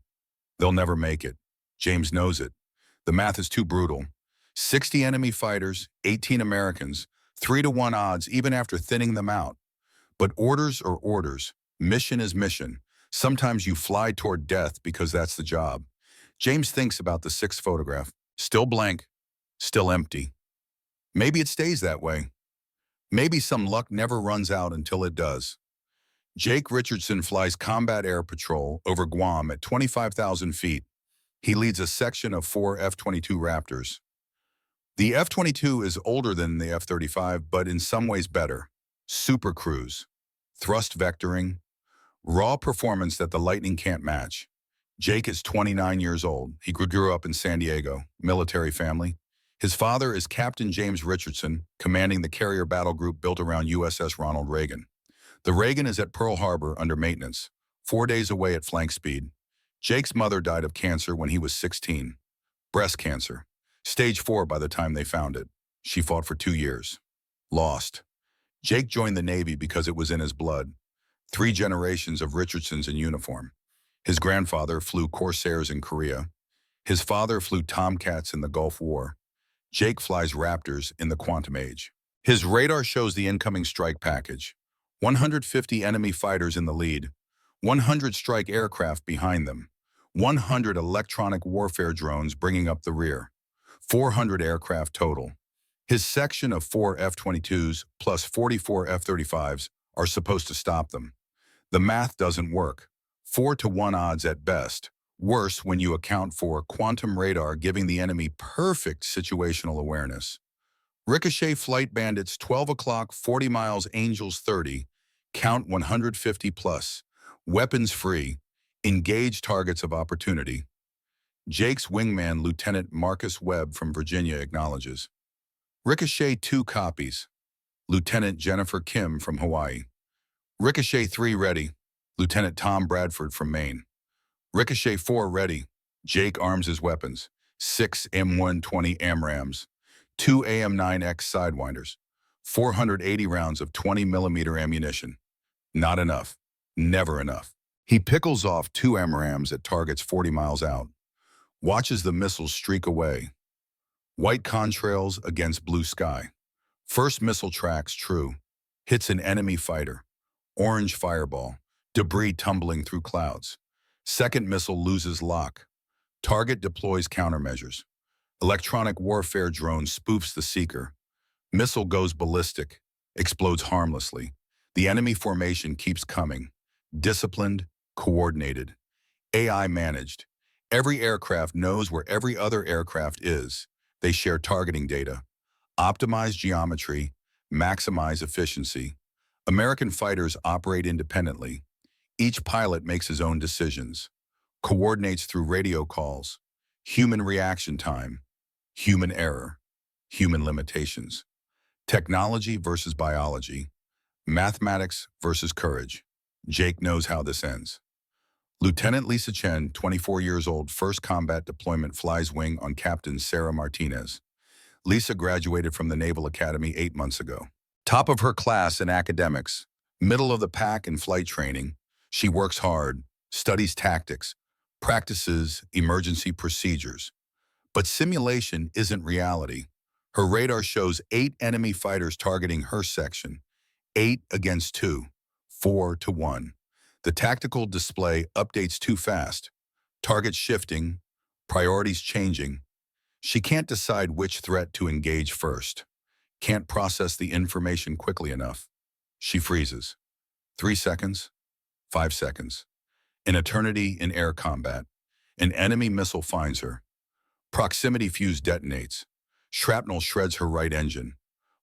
They'll never make it. James knows it. The math is too brutal. 60 enemy fighters, 18 Americans, 3-to-1 odds even after thinning them out. But orders are orders. Mission is mission. Sometimes you fly toward death because that's the job. James thinks about the 6th photograph. Still blank, still empty. Maybe it stays that way. Maybe some luck never runs out until it does. Jake Richardson flies combat air patrol over Guam at 25,000 feet. He leads a section of 4 F-22 Raptors. The F-22 is older than the F-35, but in some ways better. Super cruise, thrust vectoring, raw performance that the Lightning can't match. Jake is 29 years old. He grew up in San Diego, military family. His father is Captain James Richardson, commanding the carrier battle group built around USS Ronald Reagan. The Reagan is at Pearl Harbor under maintenance, 4 days away at flank speed. Jake's mother died of cancer when he was 16. Breast cancer. Stage 4 by the time they found it. She fought for 2 years. Lost. Jake joined the Navy because it was in his blood. 3 generations of Richardsons in uniform. His grandfather flew Corsairs in Korea. His father flew Tomcats in the Gulf War. Jake flies Raptors in the Quantum Age. His radar shows the incoming strike package. 150 enemy fighters in the lead. 100 strike aircraft behind them. 100 electronic warfare drones bringing up the rear. 400 aircraft total. His section of 4 F-22s plus 44 F-35s are supposed to stop them. The math doesn't work. 4-to-1 odds at best. Worse when you account for quantum radar giving the enemy perfect situational awareness. Ricochet Flight Bandits 12 o'clock, 40 miles, Angels 30. Count 150 plus. Weapons free. Engage targets of opportunity. Jake's wingman, Lieutenant Marcus Webb from Virginia, acknowledges. Ricochet 2 copies. Lieutenant Jennifer Kim from Hawaii. Ricochet 3 ready. Lieutenant Tom Bradford from Maine. Ricochet 4 ready. Jake arms his weapons. 6 M120 AMRAAMs. 2 AM-9X Sidewinders. 480 rounds of 20mm ammunition. Not enough. Never enough. He pickles off 2 AMRAAMs at targets 40 miles out. Watches the missiles streak away. White contrails against blue sky. First missile tracks true. Hits an enemy fighter. Orange fireball. Debris tumbling through clouds. Second missile loses lock. Target deploys countermeasures. Electronic warfare drone spoofs the seeker. Missile goes ballistic. Explodes harmlessly. The enemy formation keeps coming. Disciplined, coordinated. AI managed. Every aircraft knows where every other aircraft is. They share targeting data. Optimize geometry. Maximize efficiency. American fighters operate independently. Each pilot makes his own decisions. Coordinates through radio calls. Human reaction time. Human error. Human limitations. Technology versus biology. Mathematics versus courage. Jake knows how this ends. Lieutenant Lisa Chen, 24 years old, first combat deployment, flies wing on Captain Sarah Martinez. Lisa graduated from the Naval Academy 8 months ago. Top of her class in academics, middle of the pack in flight training. She works hard, studies tactics, practices emergency procedures. But simulation isn't reality. Her radar shows 8 enemy fighters targeting her section. 8 against 2, 4-to-1. The tactical display updates too fast. Targets shifting, priorities changing. She can't decide which threat to engage first. Can't process the information quickly enough. She freezes. 3 seconds, 5 seconds. An eternity in air combat. An enemy missile finds her. Proximity fuse detonates. Shrapnel shreds her right engine.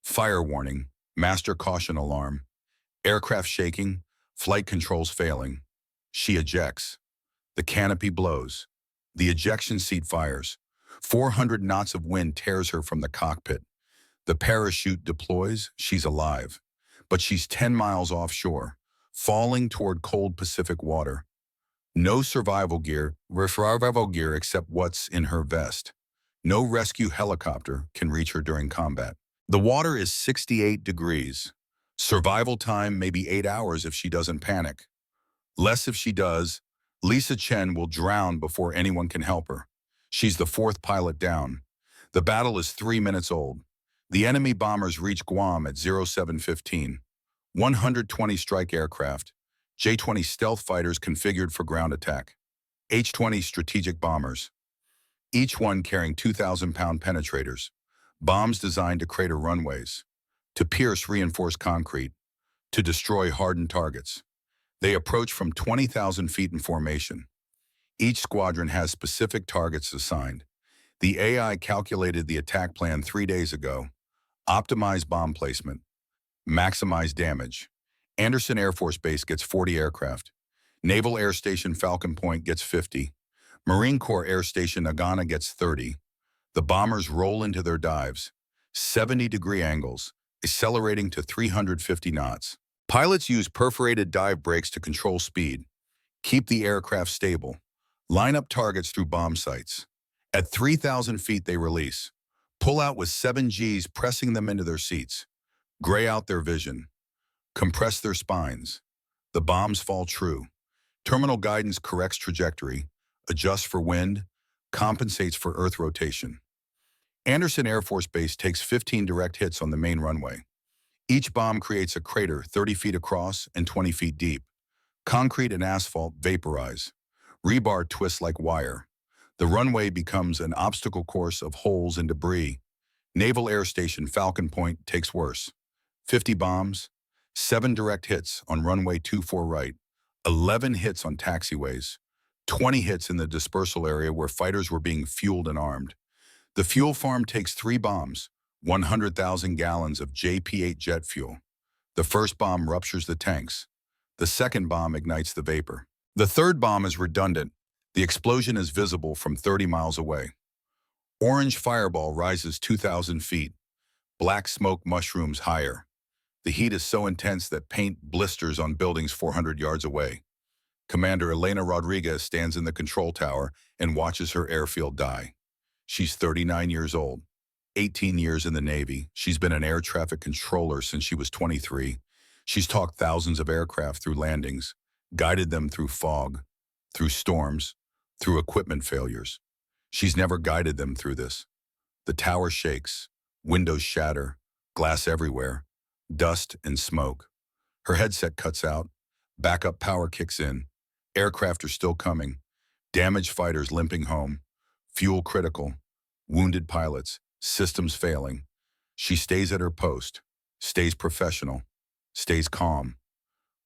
Fire warning, master caution alarm. Aircraft shaking, flight controls failing. She ejects. The canopy blows. The ejection seat fires. 400 knots of wind tears her from the cockpit. The parachute deploys, she's alive. But she's 10 miles offshore, falling toward cold Pacific water. No survival gear except what's in her vest. No rescue helicopter can reach her during combat. The water is 68 degrees. Survival time may be 8 hours if she doesn't panic. Less if she does. Lisa Chen will drown before anyone can help her. She's the 4th pilot down. The battle is 3 minutes old. The enemy bombers reach Guam at 07:15. 120 strike aircraft. J-20 stealth fighters configured for ground attack. H-20 strategic bombers. Each one carrying 2,000-pound penetrators. Bombs designed to crater runways. To pierce reinforced concrete. To destroy hardened targets. They approach from 20,000 feet in formation. Each squadron has specific targets assigned. The AI calculated the attack plan 3 days ago. Optimize bomb placement. Maximize damage. Anderson Air Force Base gets 40 aircraft. Naval Air Station Falcon Point gets 50. Marine Corps Air Station Agana gets 30. The bombers roll into their dives. 70-degree angles, accelerating to 350 knots. Pilots use perforated dive brakes to control speed, keep the aircraft stable, line up targets through bomb sites. At 3,000 feet, they release. Pull out with 7 Gs pressing them into their seats. Gray out their vision. Compress their spines. The bombs fall true. Terminal guidance corrects trajectory, adjusts for wind, compensates for Earth rotation. Anderson Air Force Base takes 15 direct hits on the main runway. Each bomb creates a crater 30 feet across and 20 feet deep. Concrete and asphalt vaporize. Rebar twists like wire. The runway becomes an obstacle course of holes and debris. Naval Air Station Falcon Point takes worse. 50 bombs, 7 direct hits on runway 24 right, 11 hits on taxiways, 20 hits in the dispersal area where fighters were being fueled and armed. The fuel farm takes 3 bombs, 100,000 gallons of JP-8 jet fuel. The first bomb ruptures the tanks. The second bomb ignites the vapor. The third bomb is redundant. The explosion is visible from 30 miles away. Orange fireball rises 2,000 feet. Black smoke mushrooms higher. The heat is so intense that paint blisters on buildings 400 yards away. Commander Elena Rodriguez stands in the control tower and watches her airfield die. She's 39 years old, 18 years in the Navy. She's been an air traffic controller since she was 23. She's talked thousands of aircraft through landings, guided them through fog, through storms, through equipment failures. She's never guided them through this. The tower shakes, windows shatter, glass everywhere, dust and smoke. Her headset cuts out, backup power kicks in, aircraft are still coming, damaged fighters limping home, fuel critical, wounded pilots, systems failing. She stays at her post, stays professional, stays calm.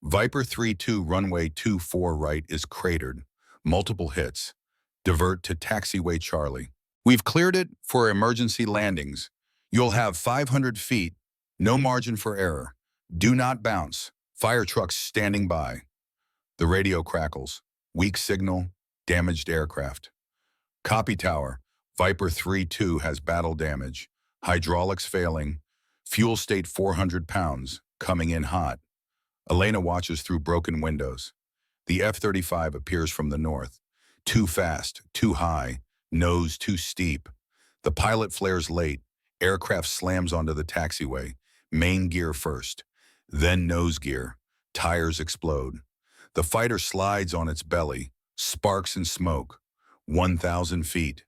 Viper 3-2 runway 24 right is cratered, multiple hits. Divert to taxiway Charlie. We've cleared it for emergency landings. You'll have 500 feet, no margin for error. Do not bounce. Fire trucks standing by. The radio crackles. Weak signal, damaged aircraft. Copy tower. Viper 3-2 has battle damage. Hydraulics failing. Fuel state 400 pounds, coming in hot. Elena watches through broken windows. The F-35 appears from the north. Too fast, too high, nose too steep. The pilot flares late. Aircraft slams onto the taxiway. Main gear first, then nose gear. Tires explode. The fighter slides on its belly. Sparks and smoke. 1,000 feet,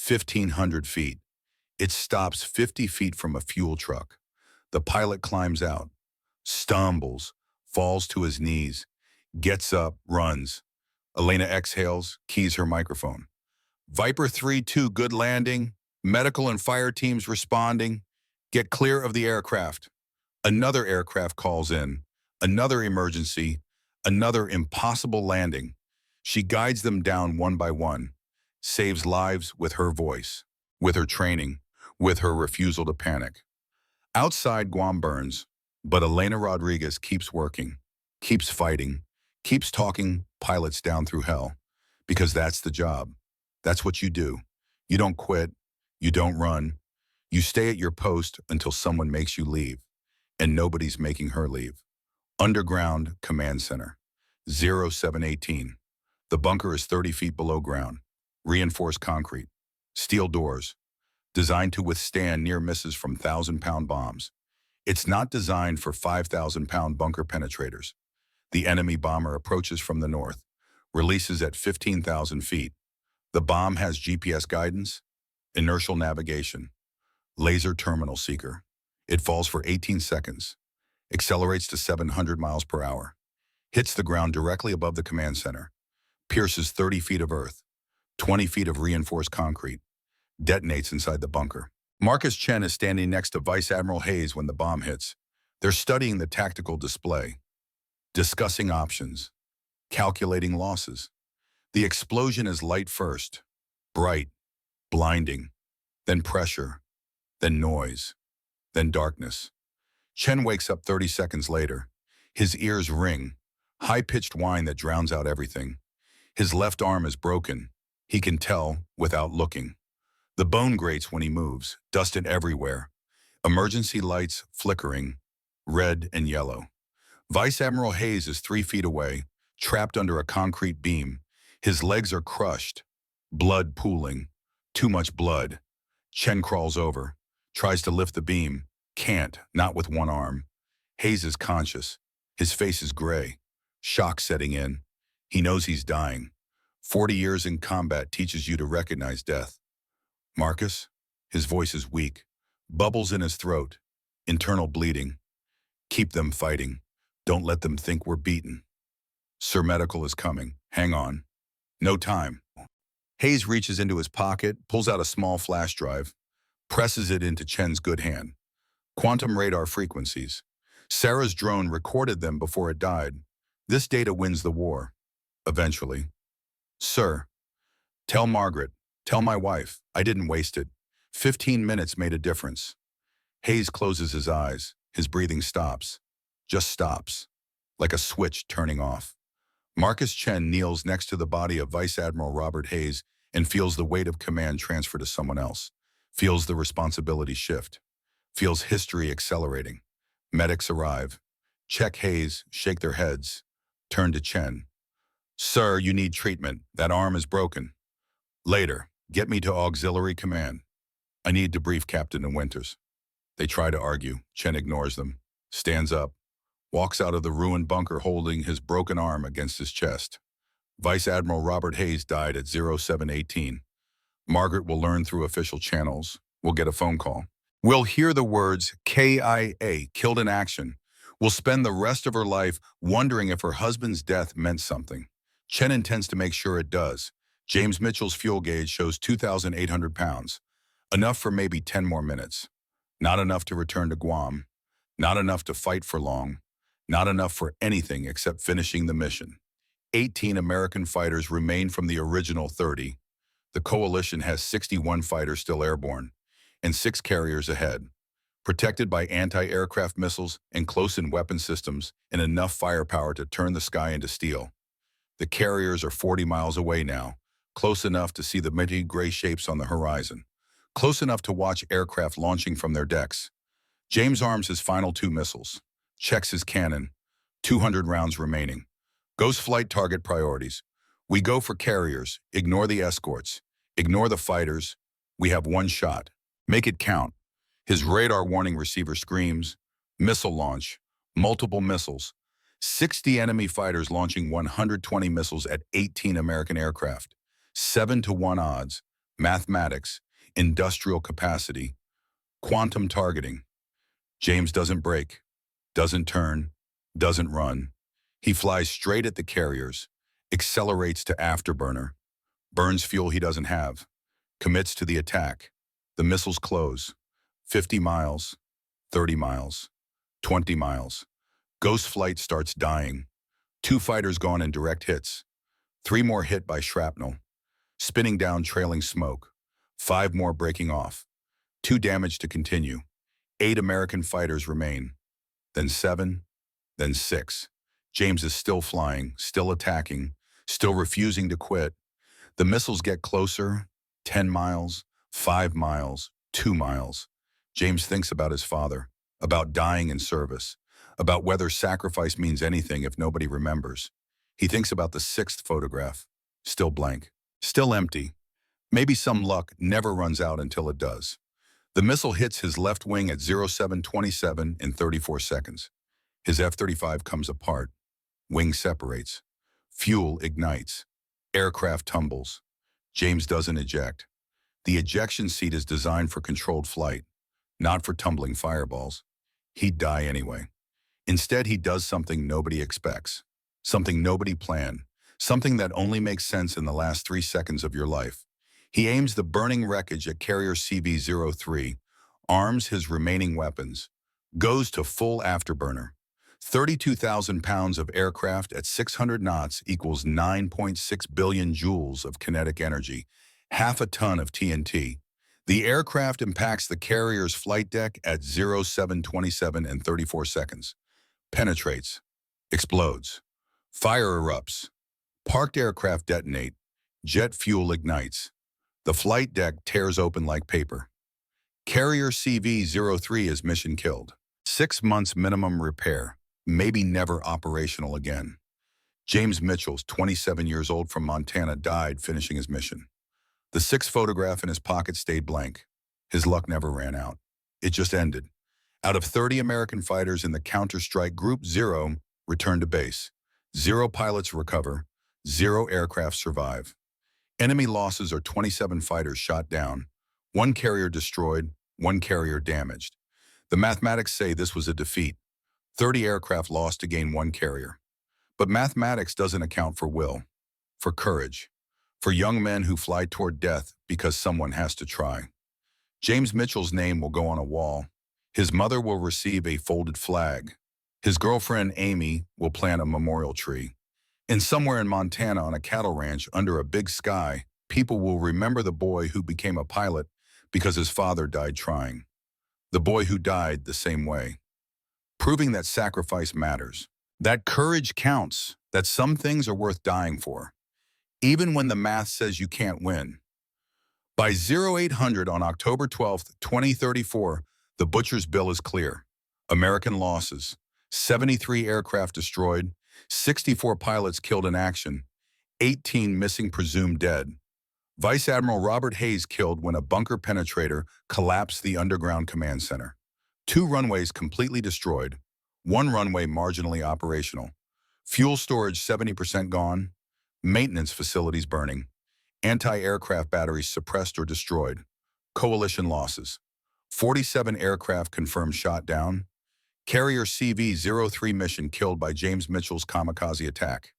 1,500 feet. It stops 50 feet from a fuel truck. The pilot climbs out, stumbles, falls to his knees, gets up, runs. Elena exhales, keys her microphone. Viper 3-2, good landing. Medical and fire teams responding. Get clear of the aircraft. Another aircraft calls in. Another emergency. Another impossible landing. She guides them down one by one. Saves lives with her voice, with her training, with her refusal to panic. Outside, Guam burns, but Elena Rodriguez keeps working, keeps fighting, keeps talking pilots down through hell, because that's the job. That's what you do. You don't quit. You don't run. You stay at your post until someone makes you leave, and nobody's making her leave. Underground Command Center, 0718. The bunker is 30 feet below ground. Reinforced concrete, steel doors, designed to withstand near misses from 1,000-pound bombs. It's not designed for 5,000-pound bunker penetrators. The enemy bomber approaches from the north, releases at 15,000 feet. The bomb has GPS guidance, inertial navigation, laser terminal seeker. It falls for 18 seconds, accelerates to 700 miles per hour, hits the ground directly above the command center, pierces 30 feet of earth, 20 feet of reinforced concrete, detonates inside the bunker. Marcus Chen is standing next to Vice Admiral Hayes when the bomb hits. They're studying the tactical display, discussing options, calculating losses. The explosion is light first, bright, blinding, then pressure, then noise, then darkness. Chen wakes up 30 seconds later. His ears ring, high-pitched whine that drowns out everything. His left arm is broken. He can tell without looking. The bone grates when he moves, dusted everywhere. Emergency lights flickering, red and yellow. Vice Admiral Hayes is 3 feet away, trapped under a concrete beam. His legs are crushed, blood pooling. Too much blood. Chen crawls over, tries to lift the beam. Can't, not with one arm. Hayes is conscious. His face is gray. Shock setting in. He knows he's dying. 40 years in combat teaches you to recognize death. Marcus? His voice is weak. Bubbles in his throat. Internal bleeding. Keep them fighting. Don't let them think we're beaten. Sir Medical is coming. Hang on. No time. Hayes reaches into his pocket, pulls out a small flash drive, presses it into Chen's good hand. Quantum radar frequencies. Sarah's drone recorded them before it died. This data wins the war. Eventually. Sir, tell Margaret, tell my wife, I didn't waste it. 15 minutes made a difference. Hayes closes his eyes. His breathing stops. Just stops. Like a switch turning off. Marcus Chen kneels next to the body of Vice Admiral Robert Hayes and feels the weight of command transfer to someone else. Feels the responsibility shift. Feels history accelerating. Medics arrive. Check Hayes, shake their heads. Turn to Chen. Sir, you need treatment. That arm is broken. Later, get me to auxiliary command. I need to brief Captain Winters. They try to argue. Chen ignores them. Stands up. Walks out of the ruined bunker holding his broken arm against his chest. Vice Admiral Robert Hayes died at 0718. Margaret will learn through official channels. We'll get a phone call. We'll hear the words KIA, killed in action. We'll spend the rest of her life wondering if her husband's death meant something. Chen intends to make sure it does. James Mitchell's fuel gauge shows 2,800 pounds. Enough for maybe 10 more minutes. Not enough to return to Guam. Not enough to fight for long. Not enough for anything except finishing the mission. 18 American fighters remain from the original 30. The coalition has 61 fighters still airborne, and 6 carriers ahead, protected by anti-aircraft missiles and close-in weapon systems and enough firepower to turn the sky into steel. The carriers are 40 miles away now, close enough to see the many gray shapes on the horizon, close enough to watch aircraft launching from their decks. James arms his final 2 missiles, checks his cannon, 200 rounds remaining. Goes flight target priorities. We go for carriers, ignore the escorts, ignore the fighters. We have 1 shot. Make it count. His radar warning receiver screams, missile launch, multiple missiles, 60 enemy fighters launching 120 missiles at 18 American aircraft, 7-to-1 odds, mathematics, industrial capacity, quantum targeting. James doesn't brake, doesn't turn, doesn't run. He flies straight at the carriers, accelerates to afterburner, burns fuel he doesn't have, commits to the attack. The missiles close. 50 miles, 30 miles, 20 miles. Ghost flight starts dying. 2 fighters gone in direct hits. 3 more hit by shrapnel. Spinning down trailing smoke. 5 more breaking off. 2 damaged to continue. 8 American fighters remain. Then 7, then 6. James is still flying, still attacking, still refusing to quit. The missiles get closer. 10 miles, 5 miles, 2 miles. James thinks about his father, about dying in service, about whether sacrifice means anything if nobody remembers. He thinks about the 6th photograph, still blank, still empty. Maybe some luck never runs out until it does. The missile hits his left wing at 0727 in 34 seconds. His F-35 comes apart. Wing separates. Fuel ignites. Aircraft tumbles. James doesn't eject. The ejection seat is designed for controlled flight, not for tumbling fireballs. He'd die anyway. Instead, he does something nobody expects, something nobody planned, something that only makes sense in the last 3 seconds of your life. He aims the burning wreckage at carrier CV-03, arms his remaining weapons, goes to full afterburner. 32,000 pounds of aircraft at 600 knots equals 9.6 billion joules of kinetic energy, half a ton of TNT. The aircraft impacts the carrier's flight deck at 0727 in 34 seconds. Penetrates. Explodes. Fire erupts. Parked aircraft detonate. Jet fuel ignites. The flight deck tears open like paper. Carrier CV-03 is mission killed. 6 months minimum repair. maybe never operational again. James Mitchell's 27 years old from Montana died finishing his mission. The sixth photograph in his pocket stayed blank. His luck never ran out. It just ended. Out of 30 American fighters in the Counter-Strike Group 0 return to base. 0 pilots recover. 0 aircraft survive. Enemy losses are 27 fighters shot down, 1 carrier destroyed, 1 carrier damaged. The mathematics say this was a defeat. 30 aircraft lost to gain 1 carrier. But mathematics doesn't account for will, for courage, for young men who fly toward death because someone has to try. James Mitchell's name will go on a wall. His mother will receive a folded flag. His girlfriend, Amy, will plant a memorial tree. And somewhere in Montana on a cattle ranch under a big sky, people will remember the boy who became a pilot because his father died trying. The boy who died the same way. Proving that sacrifice matters. That courage counts, that some things are worth dying for, even when the math says you can't win. By 0800 on October 12, 2034, the butcher's bill is clear. American losses: 73 aircraft destroyed, 64 pilots killed in action, 18 missing presumed dead. Vice Admiral Robert Hayes killed when a bunker penetrator collapsed the underground command center. 2 runways completely destroyed, 1 runway marginally operational. Fuel storage 70% gone, maintenance facilities burning, anti-aircraft batteries suppressed or destroyed. Coalition losses: 47 aircraft confirmed shot down. Carrier CV-03 mission killed by James Mitchell's kamikaze attack.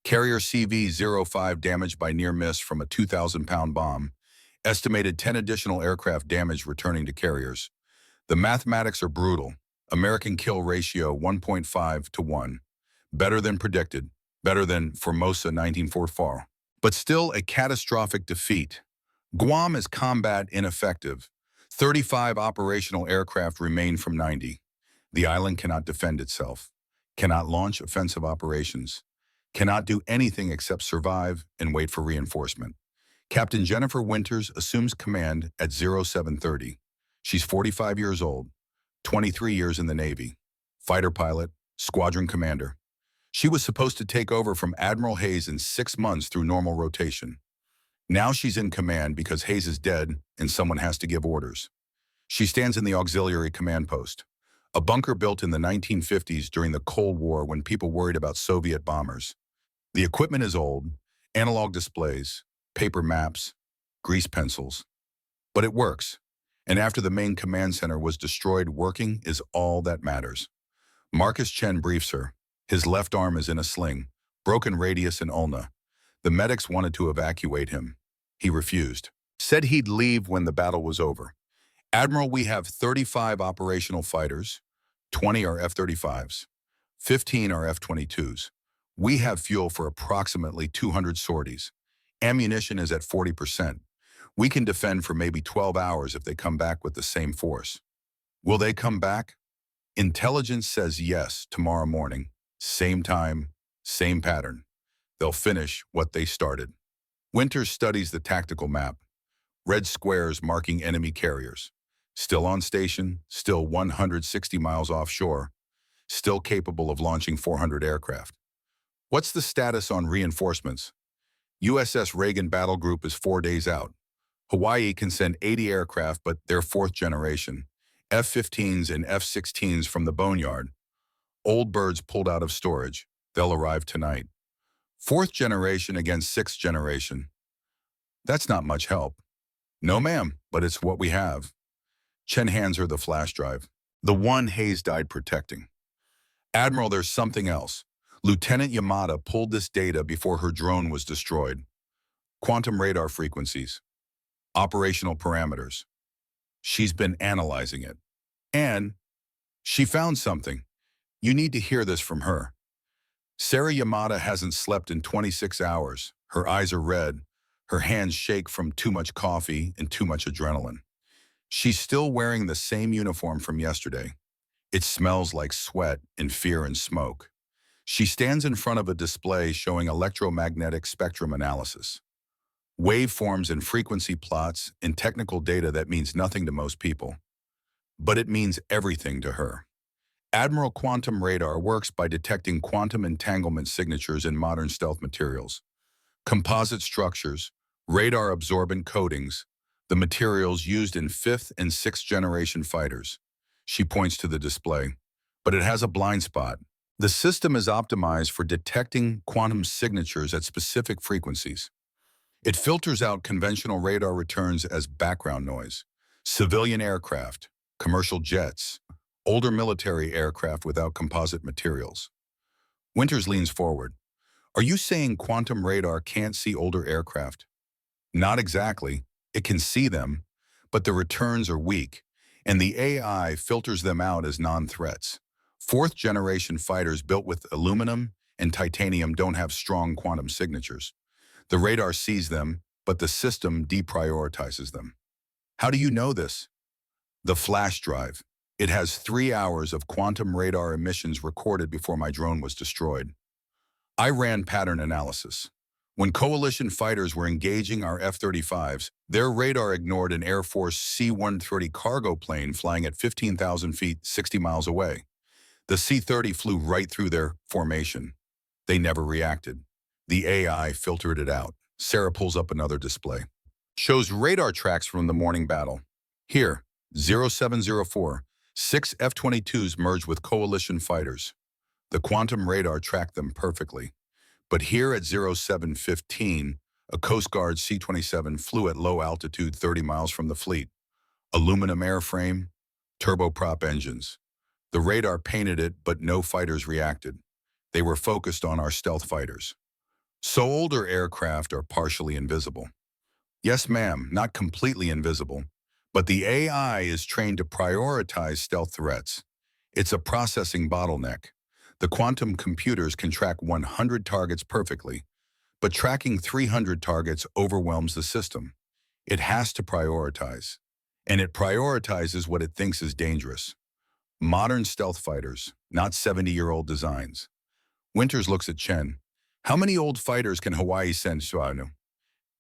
Carrier CV-05 damaged by near miss from a 2,000-pound bomb. Estimated 10 additional aircraft damaged returning to carriers. The mathematics are brutal. American kill ratio 1.5 to 1. Better than predicted. Better than Formosa 1944. But still a catastrophic defeat. Guam is combat ineffective. 35 operational aircraft remain from 90. The island cannot defend itself, cannot launch offensive operations, cannot do anything except survive and wait for reinforcement. Captain Jennifer Winters assumes command at 0730. She's 45 years old, 23 years in the Navy, fighter pilot, squadron commander. She was supposed to take over from Admiral Hayes in 6 months through normal rotation. Now she's in command because Hayes is dead and someone has to give orders. She stands in the auxiliary command post, a bunker built in the 1950s during the Cold War when people worried about Soviet bombers. The equipment is old, analog displays, paper maps, grease pencils. But it works, and after the main command center was destroyed, working is all that matters. Marcus Chen briefs her. His left arm is in a sling, broken radius and ulna. The medics wanted to evacuate him. He refused. Said he'd leave when the battle was over. Admiral, we have 35 operational fighters, 20 are F-35s, 15 are F-22s. We have fuel for approximately 200 sorties. Ammunition is at 40%. We can defend for maybe 12 hours if they come back with the same force. Will they come back? Intelligence says yes tomorrow morning. Same time, same pattern. They'll finish what they started. Winters studies the tactical map. Red squares marking enemy carriers. Still on station, still 160 miles offshore, still capable of launching 400 aircraft. What's the status on reinforcements? USS Reagan Battle Group is 4 days out. Hawaii can send 80 aircraft, but they're 4th generation. F-15s and F-16s from the boneyard. Old birds pulled out of storage. They'll arrive tonight. 4th generation against 6th generation. That's not much help. No, ma'am, but it's what we have. Chen hands her the flash drive. The one Hayes died protecting. Admiral, there's something else. Lieutenant Yamada pulled this data before her drone was destroyed. Quantum radar frequencies. Operational parameters. She's been analyzing it. And she found something. You need to hear this from her. Sarah Yamada hasn't slept in 26 hours. Her eyes are red. Her hands shake from too much coffee and too much adrenaline. She's still wearing the same uniform from yesterday. It smells like sweat and fear and smoke. She stands in front of a display showing electromagnetic spectrum analysis. Waveforms and frequency plots and technical data that means nothing to most people. But it means everything to her. Admiral quantum radar works by detecting quantum entanglement signatures in modern stealth materials. Composite structures, radar-absorbent coatings, the materials used in 5th and 6th generation fighters. She points to the display. But it has a blind spot. The system is optimized for detecting quantum signatures at specific frequencies. It filters out conventional radar returns as background noise. Civilian aircraft, commercial jets, older military aircraft without composite materials. Winters leans forward. Are you saying quantum radar can't see older aircraft? Not exactly. It can see them, but the returns are weak, and the AI filters them out as non-threats. 4th generation fighters built with aluminum and titanium don't have strong quantum signatures. The radar sees them, but the system deprioritizes them. How do you know this? The flash drive. It has 3 hours of quantum radar emissions recorded before my drone was destroyed. I ran pattern analysis. When coalition fighters were engaging our F-35s, their radar ignored an Air Force C-130 cargo plane flying at 15,000 feet, 60 miles away. The C-30 flew right through their formation. They never reacted. The AI filtered it out. Sarah pulls up another display. Shows radar tracks from the morning battle. Here, 0704, 6 F-22s merged with coalition fighters. The quantum radar tracked them perfectly. But here at 0715, a Coast Guard C-27 flew at low altitude 30 miles from the fleet. Aluminum airframe, turboprop engines. The radar painted it, but no fighters reacted. They were focused on our stealth fighters. So older aircraft are partially invisible. Yes, ma'am, not completely invisible, but the AI is trained to prioritize stealth threats. It's a processing bottleneck. The quantum computers can track 100 targets perfectly, but tracking 300 targets overwhelms the system. It has to prioritize, and it prioritizes what it thinks is dangerous. Modern stealth fighters, not 70-year-old designs. Winters looks at Chen. How many old fighters can Hawaii send, Suanu?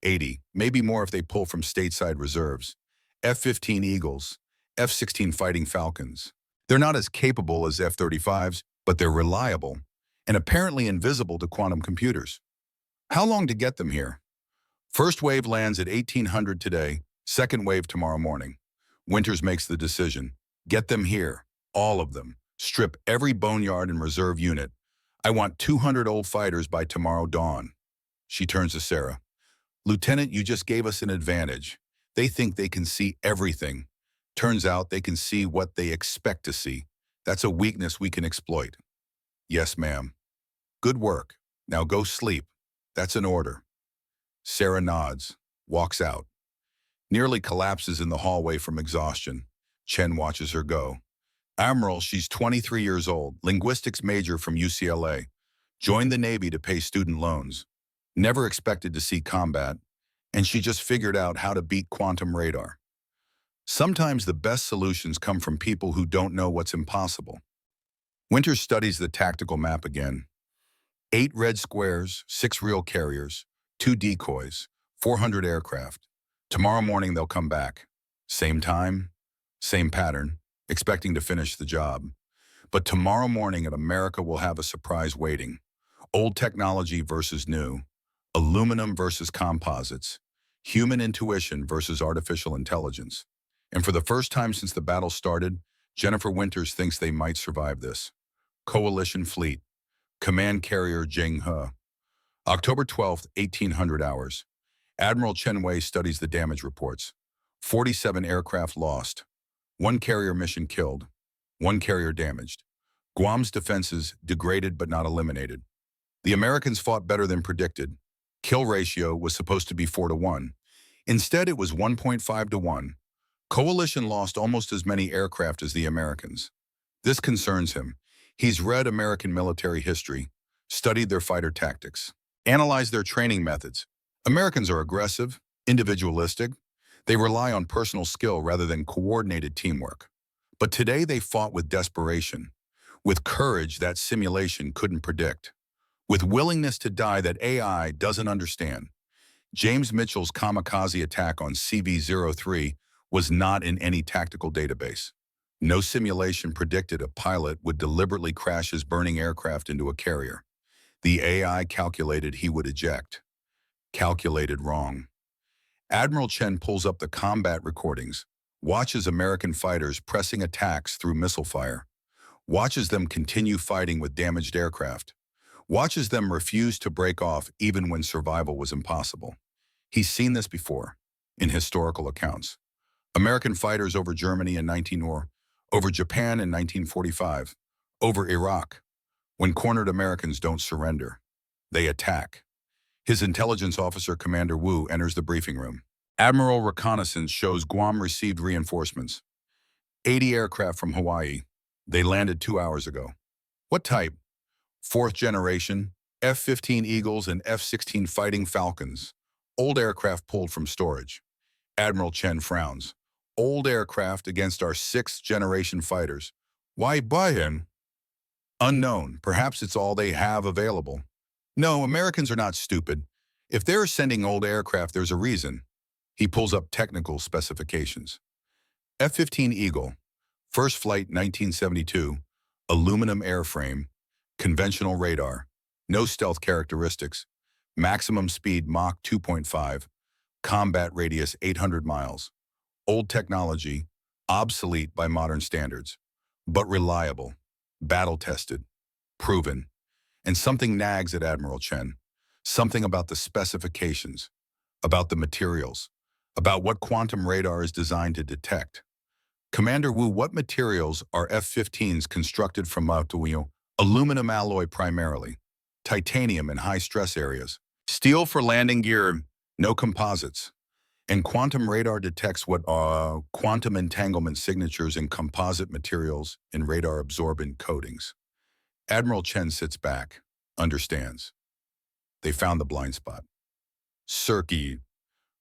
80, maybe more if they pull from stateside reserves. F-15 Eagles, F-16 Fighting Falcons. They're not as capable as F-35s, but they're reliable and apparently invisible to quantum computers. How long to get them here? First wave lands at 1800 today, second wave tomorrow morning. Winters makes the decision. Get them here, all of them. Strip every boneyard and reserve unit. I want 200 old fighters by tomorrow dawn. She turns to Sarah. Lieutenant, you just gave us an advantage. They think they can see everything. Turns out they can see what they expect to see. That's a weakness we can exploit. Yes, ma'am. Good work. Now go sleep. That's an order. Sarah nods, walks out. Nearly collapses in the hallway from exhaustion. Chen watches her go. Admiral, she's 23 years old, linguistics major from UCLA. Joined the Navy to pay student loans. Never expected to see combat, and she just figured out how to beat quantum radar. Sometimes the best solutions come from people who don't know what's impossible. Winters studies the tactical map again. 8 red squares, 6 real carriers, 2 decoys, 400 aircraft. Tomorrow morning they'll come back. Same time, same pattern, expecting to finish the job. But tomorrow morning America will have a surprise waiting. Old technology versus new, aluminum versus composites, human intuition versus artificial intelligence. And for the first time since the battle started, Jennifer Winters thinks they might survive this. Coalition Fleet, Command Carrier Jing He. October 12th, 1800 hours. Admiral Chen Wei studies the damage reports. 47 aircraft lost. 1 carrier mission killed. 1 carrier damaged. Guam's defenses degraded but not eliminated. The Americans fought better than predicted. Kill ratio was supposed to be 4-1. Instead, it was 1.5-1. Coalition lost almost as many aircraft as the Americans. This concerns him. He's read American military history, studied their fighter tactics, analyzed their training methods. Americans are aggressive, individualistic. They rely on personal skill rather than coordinated teamwork. But today they fought with desperation, with courage that simulation couldn't predict, with willingness to die that AI doesn't understand. James Mitchell's kamikaze attack on CV-03 was not in any tactical database. No simulation predicted a pilot would deliberately crash his burning aircraft into a carrier. The AI calculated he would eject. Calculated wrong. Admiral Chen pulls up the combat recordings, watches American fighters pressing attacks through missile fire, watches them continue fighting with damaged aircraft, watches them refuse to break off even when survival was impossible. He's seen this before, in historical accounts. American fighters over Germany in 19 over Japan in 1945, over Iraq. When cornered, Americans don't surrender. They attack. His intelligence officer, Commander Wu, enters the briefing room. Admiral reconnaissance shows Guam received reinforcements. 80 aircraft from Hawaii. They landed 2 hours ago. What type? Fourth generation, F-15 Eagles and F-16 Fighting Falcons. Old aircraft pulled from storage. Admiral Chen frowns. Old aircraft against our sixth-generation fighters. Why buy in? Unknown. Perhaps it's all they have available. No, Americans are not stupid. If they're sending old aircraft, there's a reason. He pulls up technical specifications. F-15 Eagle, first flight 1972, aluminum airframe, conventional radar, no stealth characteristics, maximum speed Mach 2.5, combat radius 800 miles. Old technology, obsolete by modern standards, but reliable, battle-tested, proven. And something nags at Admiral Chen, something about the specifications, about the materials, about what quantum radar is designed to detect. Commander Wu, what materials are F-15s constructed from? Aluminum alloy primarily, titanium in high-stress areas, steel for landing gear, no composites. And quantum radar detects what quantum entanglement signatures in composite materials in radar-absorbent coatings. Admiral Chen sits back, understands. They found the blind spot. Circuit.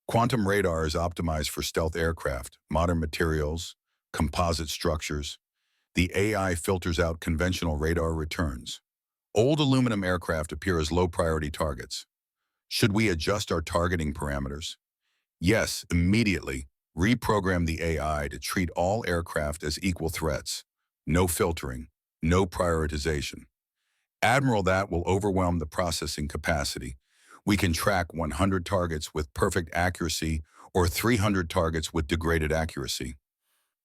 Quantum radar is optimized for stealth aircraft, modern materials, composite structures. The AI filters out conventional radar returns. Old aluminum aircraft appear as low-priority targets. Should we adjust our targeting parameters? Yes, immediately. Reprogram the AI to treat all aircraft as equal threats. No filtering, no prioritization. Admiral, that will overwhelm the processing capacity. We can track 100 targets with perfect accuracy or 300 targets with degraded accuracy.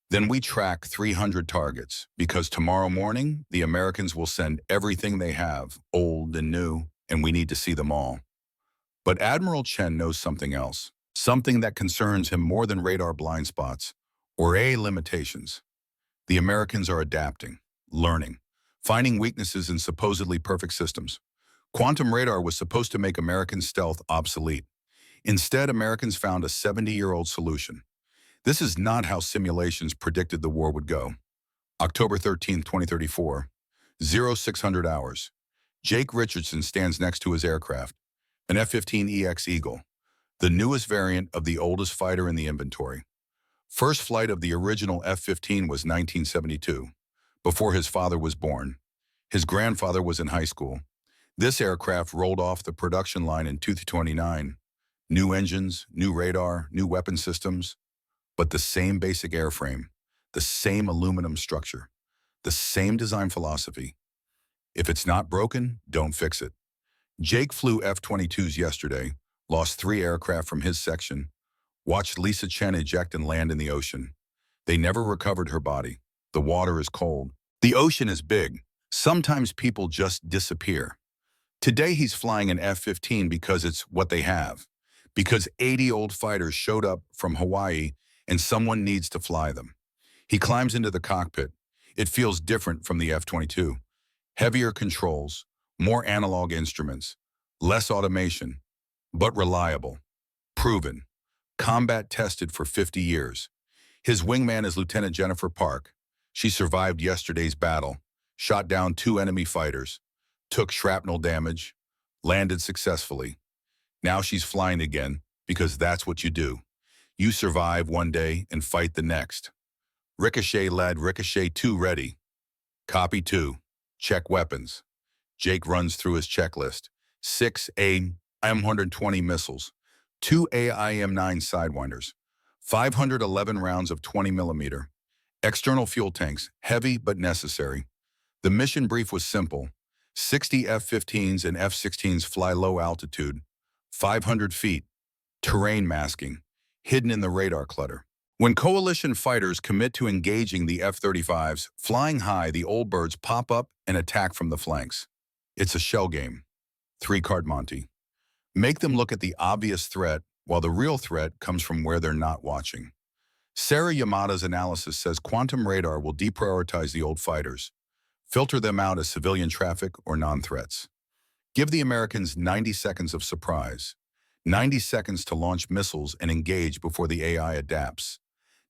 Then we track 300 targets because tomorrow morning, the Americans will send everything they have, old and new, and we need to see them all. But Admiral Chen knows something else, something that concerns him more than radar blind spots or limitations. The Americans are adapting, learning, finding weaknesses in supposedly perfect systems. Quantum radar was supposed to make American stealth obsolete. Instead, Americans found a 70-year-old solution. This is not how simulations predicted the war would go. October 13, 2034, 0600 hours. Jake Richardson stands next to his aircraft, an F-15EX Eagle, the newest variant of the oldest fighter in the inventory. First flight of the original F-15 was 1972, before his father was born. His grandfather was in high school. This aircraft rolled off the production line in 2029. New engines, new radar, new weapon systems, but the same basic airframe, the same aluminum structure, the same design philosophy. If it's not broken, don't fix it. Jake flew F-22s yesterday, lost 3 aircraft from his section, watched Lisa Chen eject and land in the ocean. They never recovered her body. The water is cold. The ocean is big. Sometimes people just disappear. Today he's flying an F-15 because it's what they have, because 80 old fighters showed up from Hawaii and someone needs to fly them. He climbs into the cockpit. It feels different from the F-22. Heavier controls, more analog instruments, less automation, but reliable, proven, combat tested for 50 years. His wingman is Lieutenant Jennifer Park. She survived yesterday's battle, shot down 2 enemy fighters, took shrapnel damage, landed successfully. Now she's flying again because that's what you do. You survive one day and fight the next. Ricochet lad, Ricochet 2 ready. Copy 2. Check weapons. Jake runs through his checklist. 6 AIM-120 missiles, 2 AIM-9 Sidewinders, 511 rounds of 20 millimeter, External fuel tanks, heavy but necessary. The mission brief was simple. 60 F-15s and F-16s fly low altitude, 500 feet, terrain masking, hidden in the radar clutter. When coalition fighters commit to engaging the F-35s, flying high, the old birds pop up and attack from the flanks. It's a shell game. Three-card Monty. Make them look at the obvious threat, while the real threat comes from where they're not watching. Sarah Yamada's analysis says quantum radar will deprioritize the old fighters, filter them out as civilian traffic or non-threats. Give the Americans 90 seconds of surprise, 90 seconds to launch missiles and engage before the AI adapts,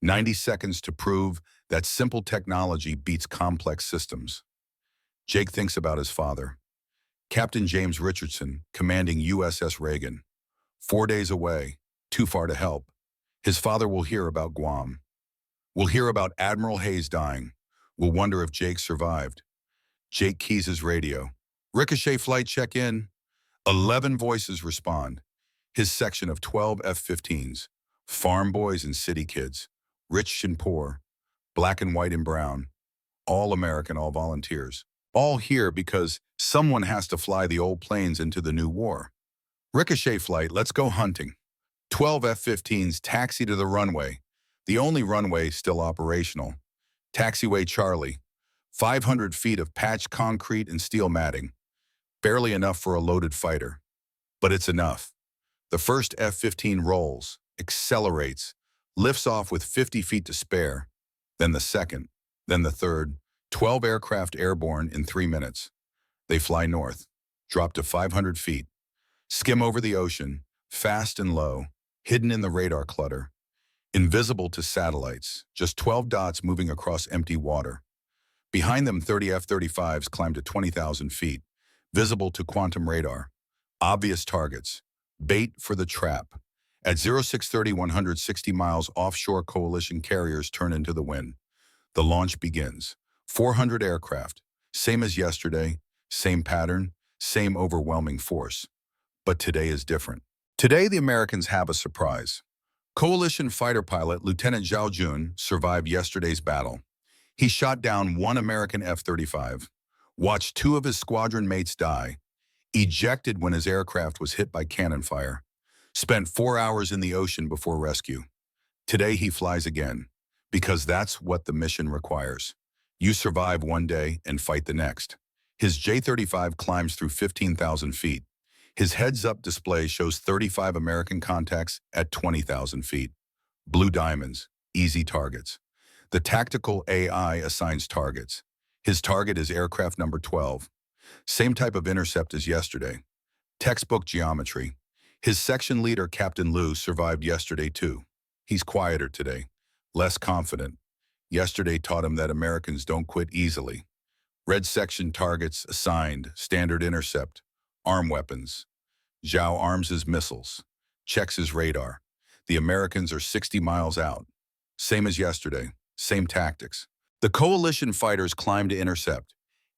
90 seconds to prove that simple technology beats complex systems. Jake thinks about his father, Captain James Richardson, commanding USS Reagan. 4 days away, too far to help. His father will hear about Guam. We'll hear about Admiral Hayes dying. We'll wonder if Jake survived. Jake keys his radio. Ricochet flight check-in. 11 voices respond. His section of 12 F-15s. Farm boys and city kids. Rich and poor. Black and white and brown. All American, all volunteers. All here because someone has to fly the old planes into the new war. Ricochet flight, let's go hunting. 12 F-15s taxi to the runway. The only runway still operational. Taxiway Charlie. 500 feet of patched concrete and steel matting. Barely enough for a loaded fighter. But it's enough. The first F-15 rolls, accelerates, lifts off with 50 feet to spare. Then the second, then the third. 12 aircraft airborne in 3 minutes. They fly north, drop to 500 feet, skim over the ocean, fast and low, hidden in the radar clutter, invisible to satellites, just 12 dots moving across empty water. Behind them, 30 F-35s climb to 20,000 feet, visible to quantum radar. Obvious targets, bait for the trap. At 0630, 160 miles offshore, coalition carriers turn into the wind. The launch begins. 400 aircraft, same as yesterday, same pattern, same overwhelming force. But today is different. Today, the Americans have a surprise. Coalition fighter pilot Lieutenant Zhao Jun survived yesterday's battle. He shot down 1 American F-35, watched 2 of his squadron mates die, ejected when his aircraft was hit by cannon fire, spent 4 hours in the ocean before rescue. Today, he flies again, because that's what the mission requires. You survive one day and fight the next. His J-35 climbs through 15,000 feet. His heads-up display shows 35 American contacts at 20,000 feet. Blue diamonds, easy targets. The tactical AI assigns targets. His target is aircraft number 12. Same type of intercept as yesterday. Textbook geometry. His section leader, Captain Liu, survived yesterday too. He's quieter today, less confident. Yesterday taught him that Americans don't quit easily. Red section targets assigned, standard intercept, arm weapons. Zhao arms his missiles, checks his radar. The Americans are 60 miles out. Same as yesterday, same tactics. The coalition fighters climb to intercept.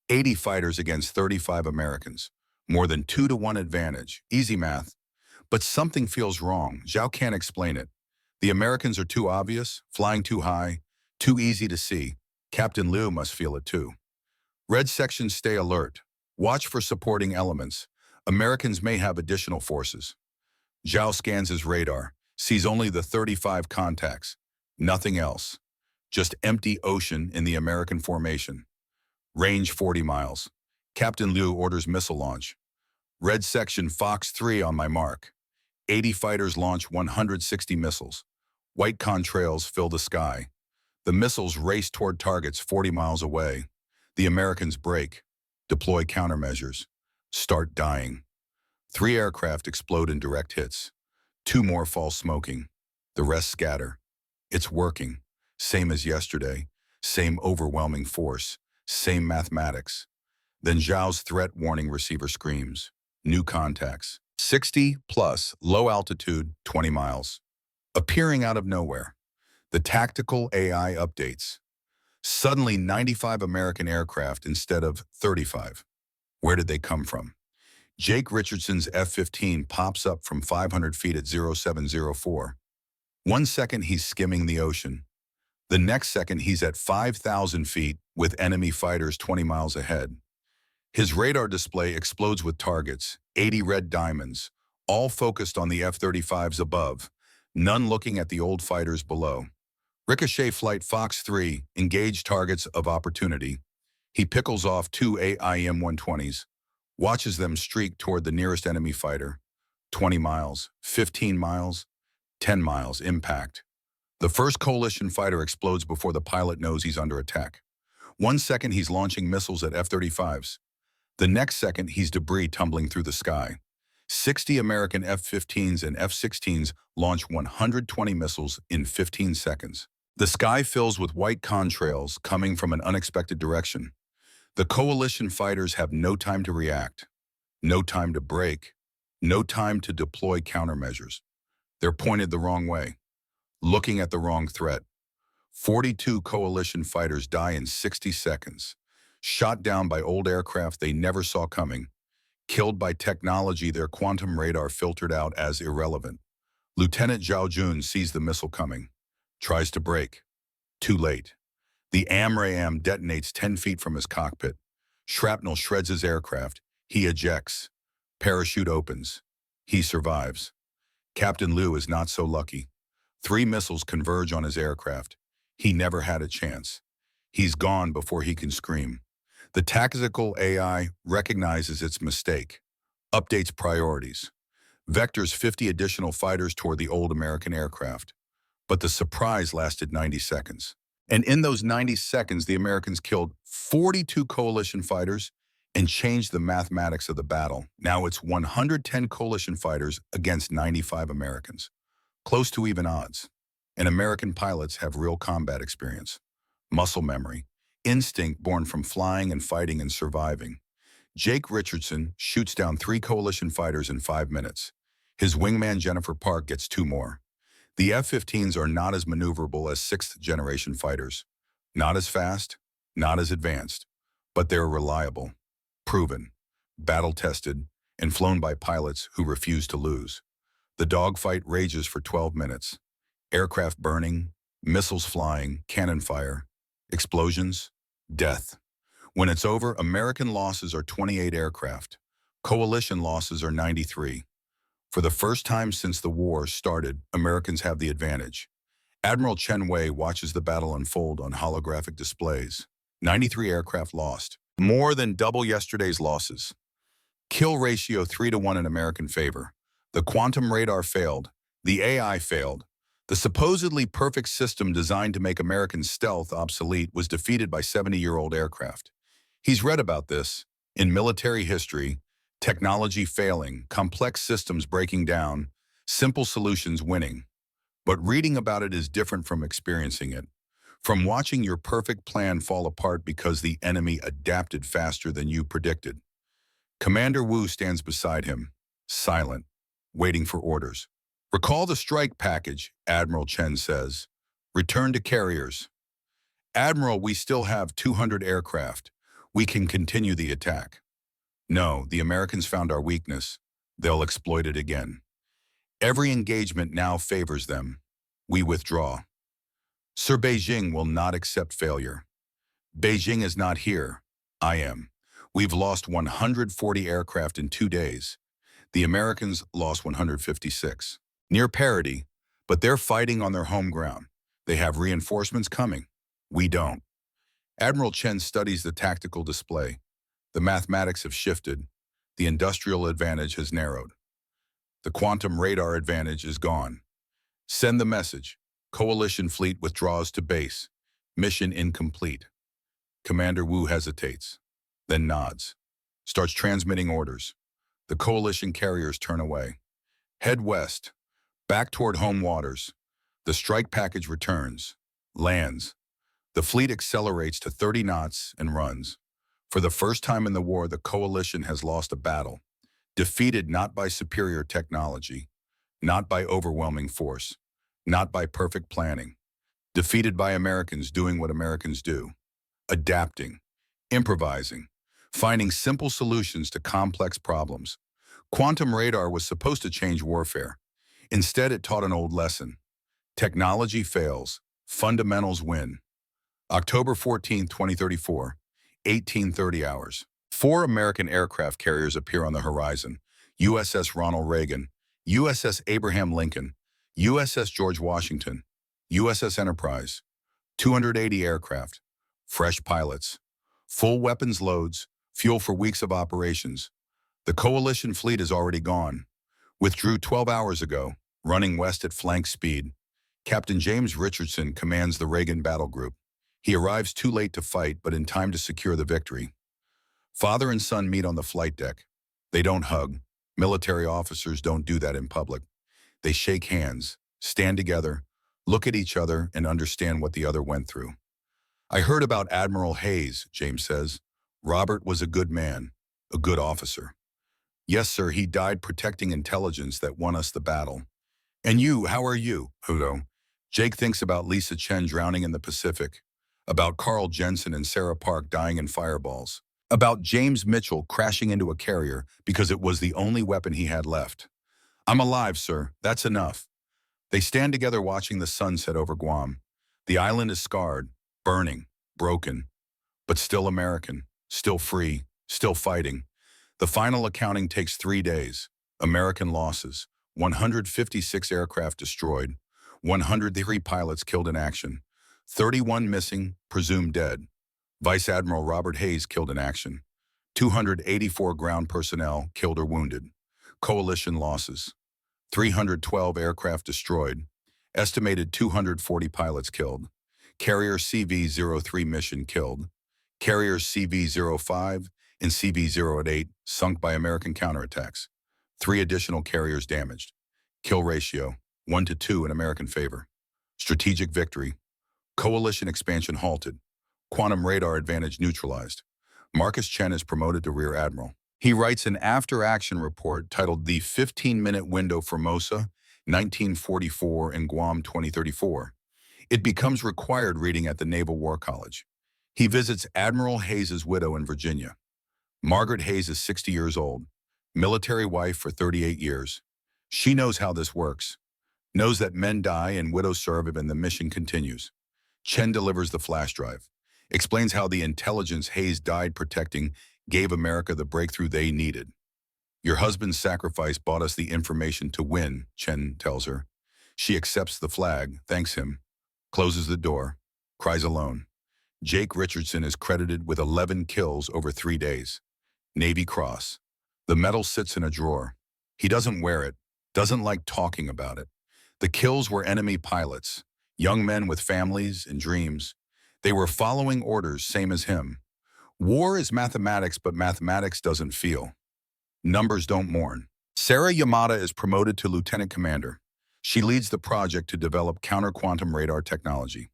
80 fighters against 35 Americans. More than 2-to-1 advantage. Easy math. But something feels wrong. Zhao can't explain it. The Americans are too obvious, flying too high, too easy to see. Captain Liu must feel it too. Red sections stay alert. Watch for supporting elements. Americans may have additional forces. Zhao scans his radar, sees only the 35 contacts. Nothing else. Just empty ocean in the American formation. Range 40 miles. Captain Liu orders missile launch. Red section Fox 3 on my mark. 80 fighters launch 160 missiles. White contrails fill the sky. The missiles race toward targets 40 miles away. The Americans break, deploy countermeasures, start dying. 3 aircraft explode in direct hits. 2 more fall smoking. The rest scatter. It's working. Same as yesterday. Same overwhelming force. Same mathematics. Then Zhao's threat warning receiver screams. New contacts. 60 plus, low altitude, 20 miles. Appearing out of nowhere. The tactical AI updates. Suddenly 95 American aircraft instead of 35. Where did they come from? Jake Richardson's F-15 pops up from 500 feet at 0704. 1 second he's skimming the ocean. The next second, he's at 5,000 feet with enemy fighters 20 miles ahead. His radar display explodes with targets, 80 red diamonds, all focused on the F-35s above, none looking at the old fighters below. Ricochet Flight Fox 3 engaged targets of opportunity. He pickles off two AIM-120s, watches them streak toward the nearest enemy fighter. 20 miles, 15 miles, 10 miles, impact. The first coalition fighter explodes before the pilot knows he's under attack. 1 second, he's launching missiles at F-35s. The next second, he's debris tumbling through the sky. 60 American F-15s and F-16s launch 120 missiles in 15 seconds. The sky fills with white contrails coming from an unexpected direction. The coalition fighters have no time to react, no time to brake, no time to deploy countermeasures. They're pointed the wrong way, looking at the wrong threat. 42 coalition fighters die in 60 seconds, shot down by old aircraft they never saw coming, killed by technology their quantum radar filtered out as irrelevant. Lieutenant Zhao Jun sees the missile coming, tries to brake. Too late. The AMRAAM detonates 10 feet from his cockpit. Shrapnel shreds his aircraft. He ejects. Parachute opens. He survives. Captain Liu is not so lucky. 3 missiles converge on his aircraft. He never had a chance. He's gone before he can scream. The tactical AI recognizes its mistake, updates priorities, vectors 50 additional fighters toward the old American aircraft. But the surprise lasted 90 seconds. And in those 90 seconds, the Americans killed 42 coalition fighters and changed the mathematics of the battle. Now it's 110 coalition fighters against 95 Americans. Close to even odds. And American pilots have real combat experience, muscle memory, instinct born from flying and fighting and surviving. Jake Richardson shoots down 3 coalition fighters in 5 minutes. His wingman Jennifer Park gets 2 more. The F-15s are not as maneuverable as 6th-generation fighters. Not as fast, not as advanced, but they're reliable, proven, battle-tested, and flown by pilots who refuse to lose. The dogfight rages for 12 minutes. Aircraft burning, missiles flying, cannon fire, explosions, death. When it's over, American losses are 28 aircraft. Coalition losses are 93. For the first time since the war started, Americans have the advantage. Admiral Chen Wei watches the battle unfold on holographic displays. 93 aircraft lost, more than double yesterday's losses. Kill ratio 3-to-1 in American favor. The quantum radar failed. The AI failed. The supposedly perfect system designed to make American stealth obsolete was defeated by 70-year-old aircraft. He's read about this in military history. Technology failing, complex systems breaking down, simple solutions winning. But reading about it is different from experiencing it. From watching your perfect plan fall apart because the enemy adapted faster than you predicted. Commander Wu stands beside him, silent, waiting for orders. Recall the strike package, Admiral Chen says. Return to carriers. Admiral, we still have 200 aircraft. We can continue the attack. No, the Americans found our weakness. They'll exploit it again. Every engagement now favors them. We withdraw. Sir Beijing will not accept failure. Beijing is not here. I am. We've lost 140 aircraft in 2 days. The Americans lost 156. Near parity, but they're fighting on their home ground. They have reinforcements coming. We don't. Admiral Chen studies the tactical display. The mathematics have shifted. The industrial advantage has narrowed. The quantum radar advantage is gone. Send the message. Coalition fleet withdraws to base. Mission incomplete. Commander Wu hesitates, then nods. Starts transmitting orders. The coalition carriers turn away. Head west, back toward home waters. The strike package returns, lands. The fleet accelerates to 30 knots and runs. For the first time in the war, the coalition has lost a battle, defeated not by superior technology, not by overwhelming force, not by perfect planning, defeated by Americans doing what Americans do, adapting, improvising, finding simple solutions to complex problems. Quantum radar was supposed to change warfare. Instead, it taught an old lesson. Technology fails, Fundamentals win. October 14, 2034, 1830 hours. Four American aircraft carriers appear on the horizon. USS Ronald Reagan, USS Abraham Lincoln, USS George Washington, USS Enterprise. 280 aircraft, fresh pilots, full weapons loads, fuel for weeks of operations. The coalition fleet is already gone. Withdrew 12 hours ago, running west at flank speed. Captain James Richardson commands the Reagan Battle Group. He arrives too late to fight, but in time to secure the victory. Father and son meet on the flight deck. They don't hug. Military officers don't do that in public. They shake hands, stand together, look at each other, and understand what the other went through. I heard about Admiral Hayes, James says. Robert was a good man, a good officer. Yes, sir, he died protecting intelligence that won us the battle. And you, how are you, Udo? Jake thinks about Lisa Chen drowning in the Pacific, about Carl Jensen and Sarah Park dying in fireballs, about James Mitchell crashing into a carrier because it was the only weapon he had left. I'm alive, sir. That's enough. They stand together watching the sun set over Guam. The island is scarred, burning, broken, but still American, still free, still fighting. The final accounting takes 3 days. American losses, 156 aircraft destroyed, 103 pilots killed in action, 31 missing, presumed dead. Vice Admiral Robert Hayes killed in action, 284 ground personnel killed or wounded. Coalition losses, 312 aircraft destroyed, estimated 240 pilots killed. Carrier CV-03 mission killed. Carriers CV-05 and CV-08 sunk by American counterattacks. 3 additional carriers damaged. Kill ratio, 1-2 in American favor. Strategic victory. Coalition expansion halted. Quantum radar advantage neutralized. Marcus Chen is promoted to Rear Admiral. He writes an after-action report titled The 15-Minute Window Formosa, 1944 and Guam 2034. It becomes required reading at the Naval War College. He visits Admiral Hayes' widow in Virginia. Margaret Hayes is 60 years old, military wife for 38 years. She knows how this works, knows that men die and widows serve and the mission continues. Chen delivers the flash drive, explains how the intelligence Hayes died protecting gave America the breakthrough they needed. Your husband's sacrifice bought us the information to win, Chen tells her. She accepts the flag, thanks him, closes the door, cries alone. Jake Richardson is credited with 11 kills over 3 days. Navy Cross. The medal sits in a drawer. He doesn't wear it, doesn't like talking about it. The kills were enemy pilots, young men with families and dreams. They were following orders, same as him. War is mathematics, but mathematics doesn't feel. Numbers don't mourn. Sarah Yamada is promoted to lieutenant commander. She leads the project to develop counter-quantum radar technology.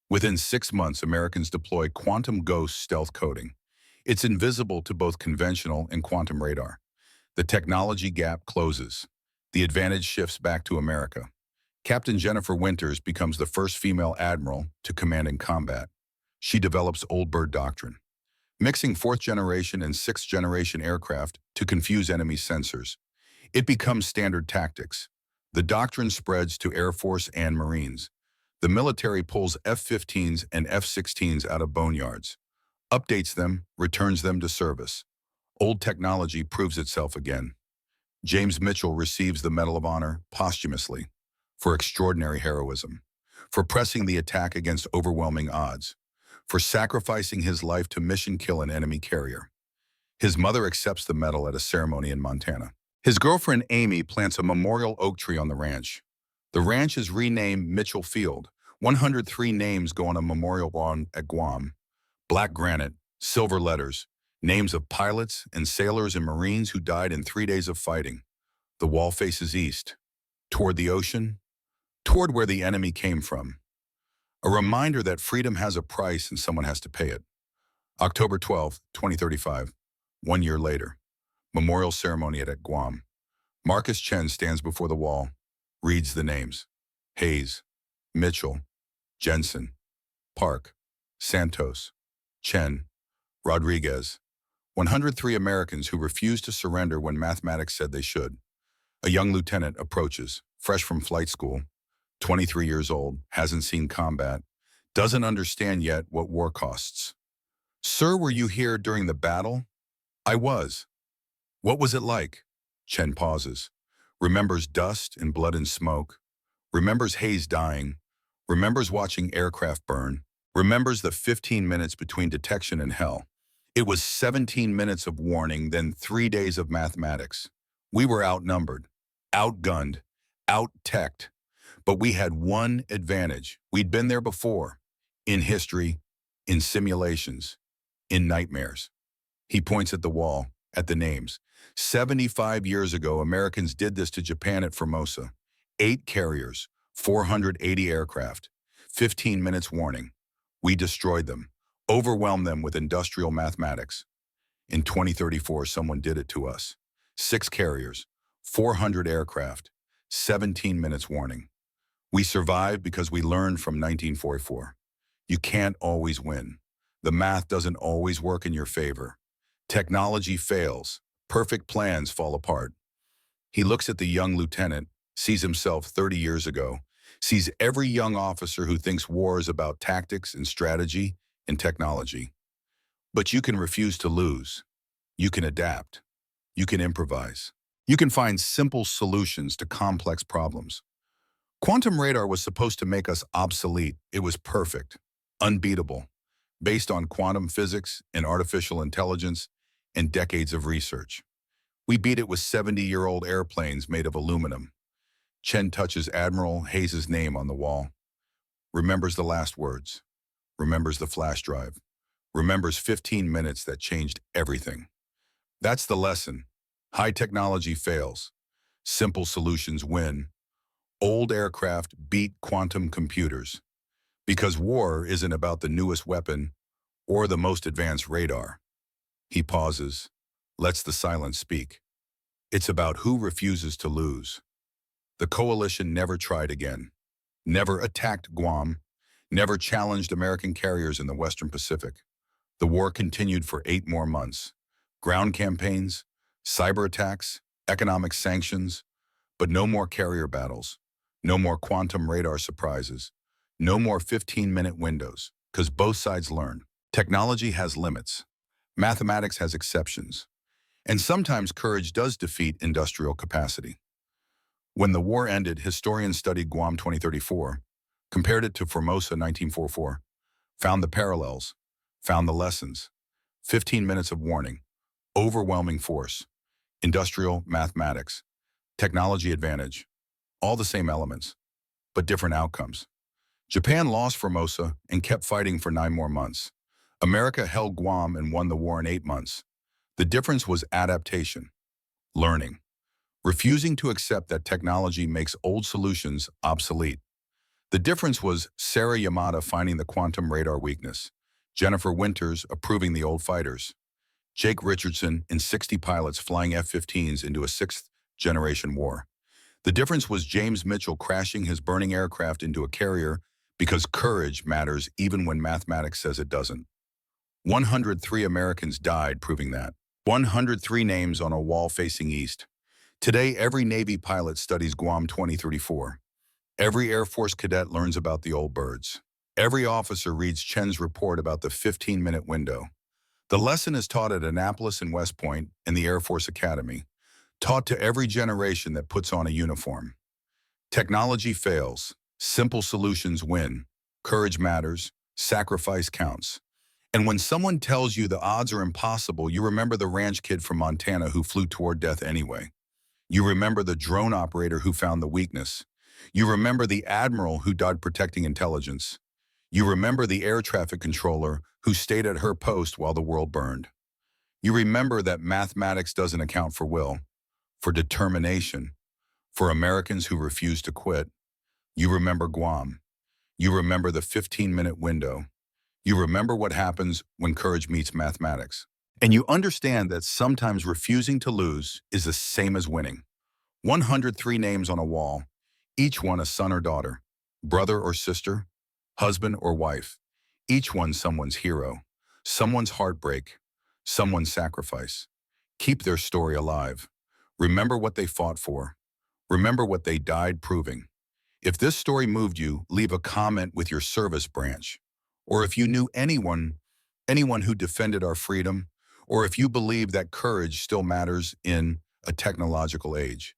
Within 6 months, Americans deploy quantum ghost stealth coding. It's invisible to both conventional and quantum radar. The technology gap closes. The advantage shifts back to America. Captain Jennifer Winters becomes the first female admiral to command in combat. She develops Old Bird Doctrine, mixing 4th-generation and 6th-generation aircraft to confuse enemy sensors. It becomes standard tactics. The doctrine spreads to Air Force and Marines. The military pulls F-15s and F-16s out of boneyards, updates them, returns them to service. Old technology proves itself again. James Mitchell receives the Medal of Honor posthumously for extraordinary heroism, for pressing the attack against overwhelming odds, for sacrificing his life to mission kill an enemy carrier. His mother accepts the medal at a ceremony in Montana. His girlfriend Amy plants a memorial oak tree on the ranch. The ranch is renamed Mitchell Field. 103 names go on a memorial lawn at Guam. Black granite, silver letters, names of pilots and sailors and Marines who died in 3 days of fighting. The wall faces east, toward the ocean, toward where the enemy came from. A reminder that freedom has a price and someone has to pay it. October 12, 2035, 1 year later. Memorial ceremony at Guam. Marcus Chen stands before the wall, reads the names. Hayes, Mitchell, Jensen, Park, Santos, Chen, Rodriguez. 103 Americans who refused to surrender when mathematics said they should. A young lieutenant approaches, fresh from flight school. 23 years old, hasn't seen combat, doesn't understand yet what war costs. Sir, were you here during the battle? I was. What was it like? Chen pauses. Remembers dust and blood and smoke. Remembers Hayes dying. Remembers watching aircraft burn. Remembers the 15 minutes between detection and hell. It was 17 minutes of warning, then 3 days of mathematics. We were outnumbered, outgunned, out-teched. But we had one advantage. We'd been there before. In history, in simulations, in nightmares. He points at the wall, at the names. 75 years ago, Americans did this to Japan at Formosa. 8 carriers, 480 aircraft, 15 minutes warning. We destroyed them, overwhelmed them with industrial mathematics. In 2034, someone did it to us. 6 carriers, 400 aircraft, 17 minutes warning. We survived because we learned from 1944. You can't always win. The math doesn't always work in your favor. Technology fails. Perfect plans fall apart. He looks at the young lieutenant, sees himself 30 years ago, sees every young officer who thinks war is about tactics and strategy and technology. But you can refuse to lose. You can adapt. You can improvise. You can find simple solutions to complex problems. Quantum radar was supposed to make us obsolete. It was perfect, unbeatable, based on quantum physics and artificial intelligence and decades of research. We beat it with 70-year-old airplanes made of aluminum. Chen touches Admiral Hayes' name on the wall. Remembers the last words. Remembers the flash drive. Remembers 15 minutes that changed everything. That's the lesson. High technology fails. Simple solutions win. Old aircraft beat quantum computers. Because war isn't about the newest weapon or the most advanced radar. He pauses, lets the silence speak. It's about who refuses to lose. The coalition never tried again, never attacked Guam, never challenged American carriers in the Western Pacific. The war continued for 8 more months. Ground campaigns, cyber attacks, economic sanctions, but no more carrier battles, no more quantum radar surprises, no more 15-minute windows, because both sides learn. Technology has limits. Mathematics has exceptions. And sometimes courage does defeat industrial capacity. When the war ended, historians studied Guam 2034, compared it to Formosa 1944, found the parallels, found the lessons. 15 minutes of warning, overwhelming force, industrial mathematics, technology advantage, all the same elements, but different outcomes. Japan lost Formosa and kept fighting for 9 more months. America held Guam and won the war in 8 months. The difference was adaptation, learning, refusing to accept that technology makes old solutions obsolete. The difference was Sarah Yamada finding the quantum radar weakness, Jennifer Winters approving the old fighters, Jake Richardson and 60 pilots flying F-15s into a 6th-generation war. The difference was James Mitchell crashing his burning aircraft into a carrier because courage matters even when mathematics says it doesn't. 103 Americans died proving that. 103 names on a wall facing east. Today, every Navy pilot studies Guam 2034. Every Air Force cadet learns about the old birds. Every officer reads Chen's report about the 15-minute window. The lesson is taught at Annapolis and West Point and the Air Force Academy, taught to every generation that puts on a uniform. Technology fails. Simple solutions win. Courage matters. Sacrifice counts. And when someone tells you the odds are impossible, you remember the ranch kid from Montana who flew toward death anyway. You remember the drone operator who found the weakness. You remember the admiral who died protecting intelligence. You remember the air traffic controller who stayed at her post while the world burned. You remember that mathematics doesn't account for will, for determination, for Americans who refuse to quit. You remember Guam. You remember the 15-minute window. You remember what happens when courage meets mathematics. And you understand that sometimes refusing to lose is the same as winning. 103 names on a wall, each one a son or daughter, brother or sister, husband or wife, each one someone's hero, someone's heartbreak, someone's sacrifice. Keep their story alive. Remember what they fought for. Remember what they died proving. If this story moved you, leave a comment with your service branch. Or if you knew anyone who defended our freedom, or if you believe that courage still matters in a technological age.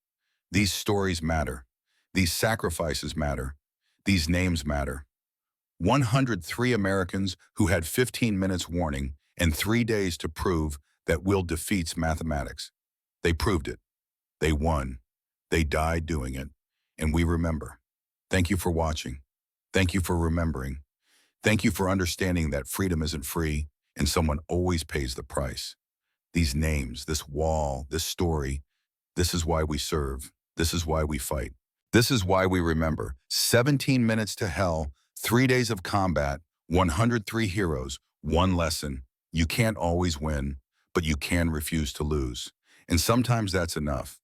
These stories matter. These sacrifices matter. These names matter. 103 Americans who had 15 minutes warning and 3 days to prove that will defeats mathematics. They proved it. They won. They died doing it. And we remember. Thank you for watching. Thank you for remembering. Thank you for understanding that freedom isn't free and someone always pays the price. These names, this wall, this story, this is why we serve. This is why we fight. This is why we remember. 17 minutes to hell, 3 days of combat, 103 heroes, one lesson. You can't always win, but you can refuse to lose. And sometimes that's enough.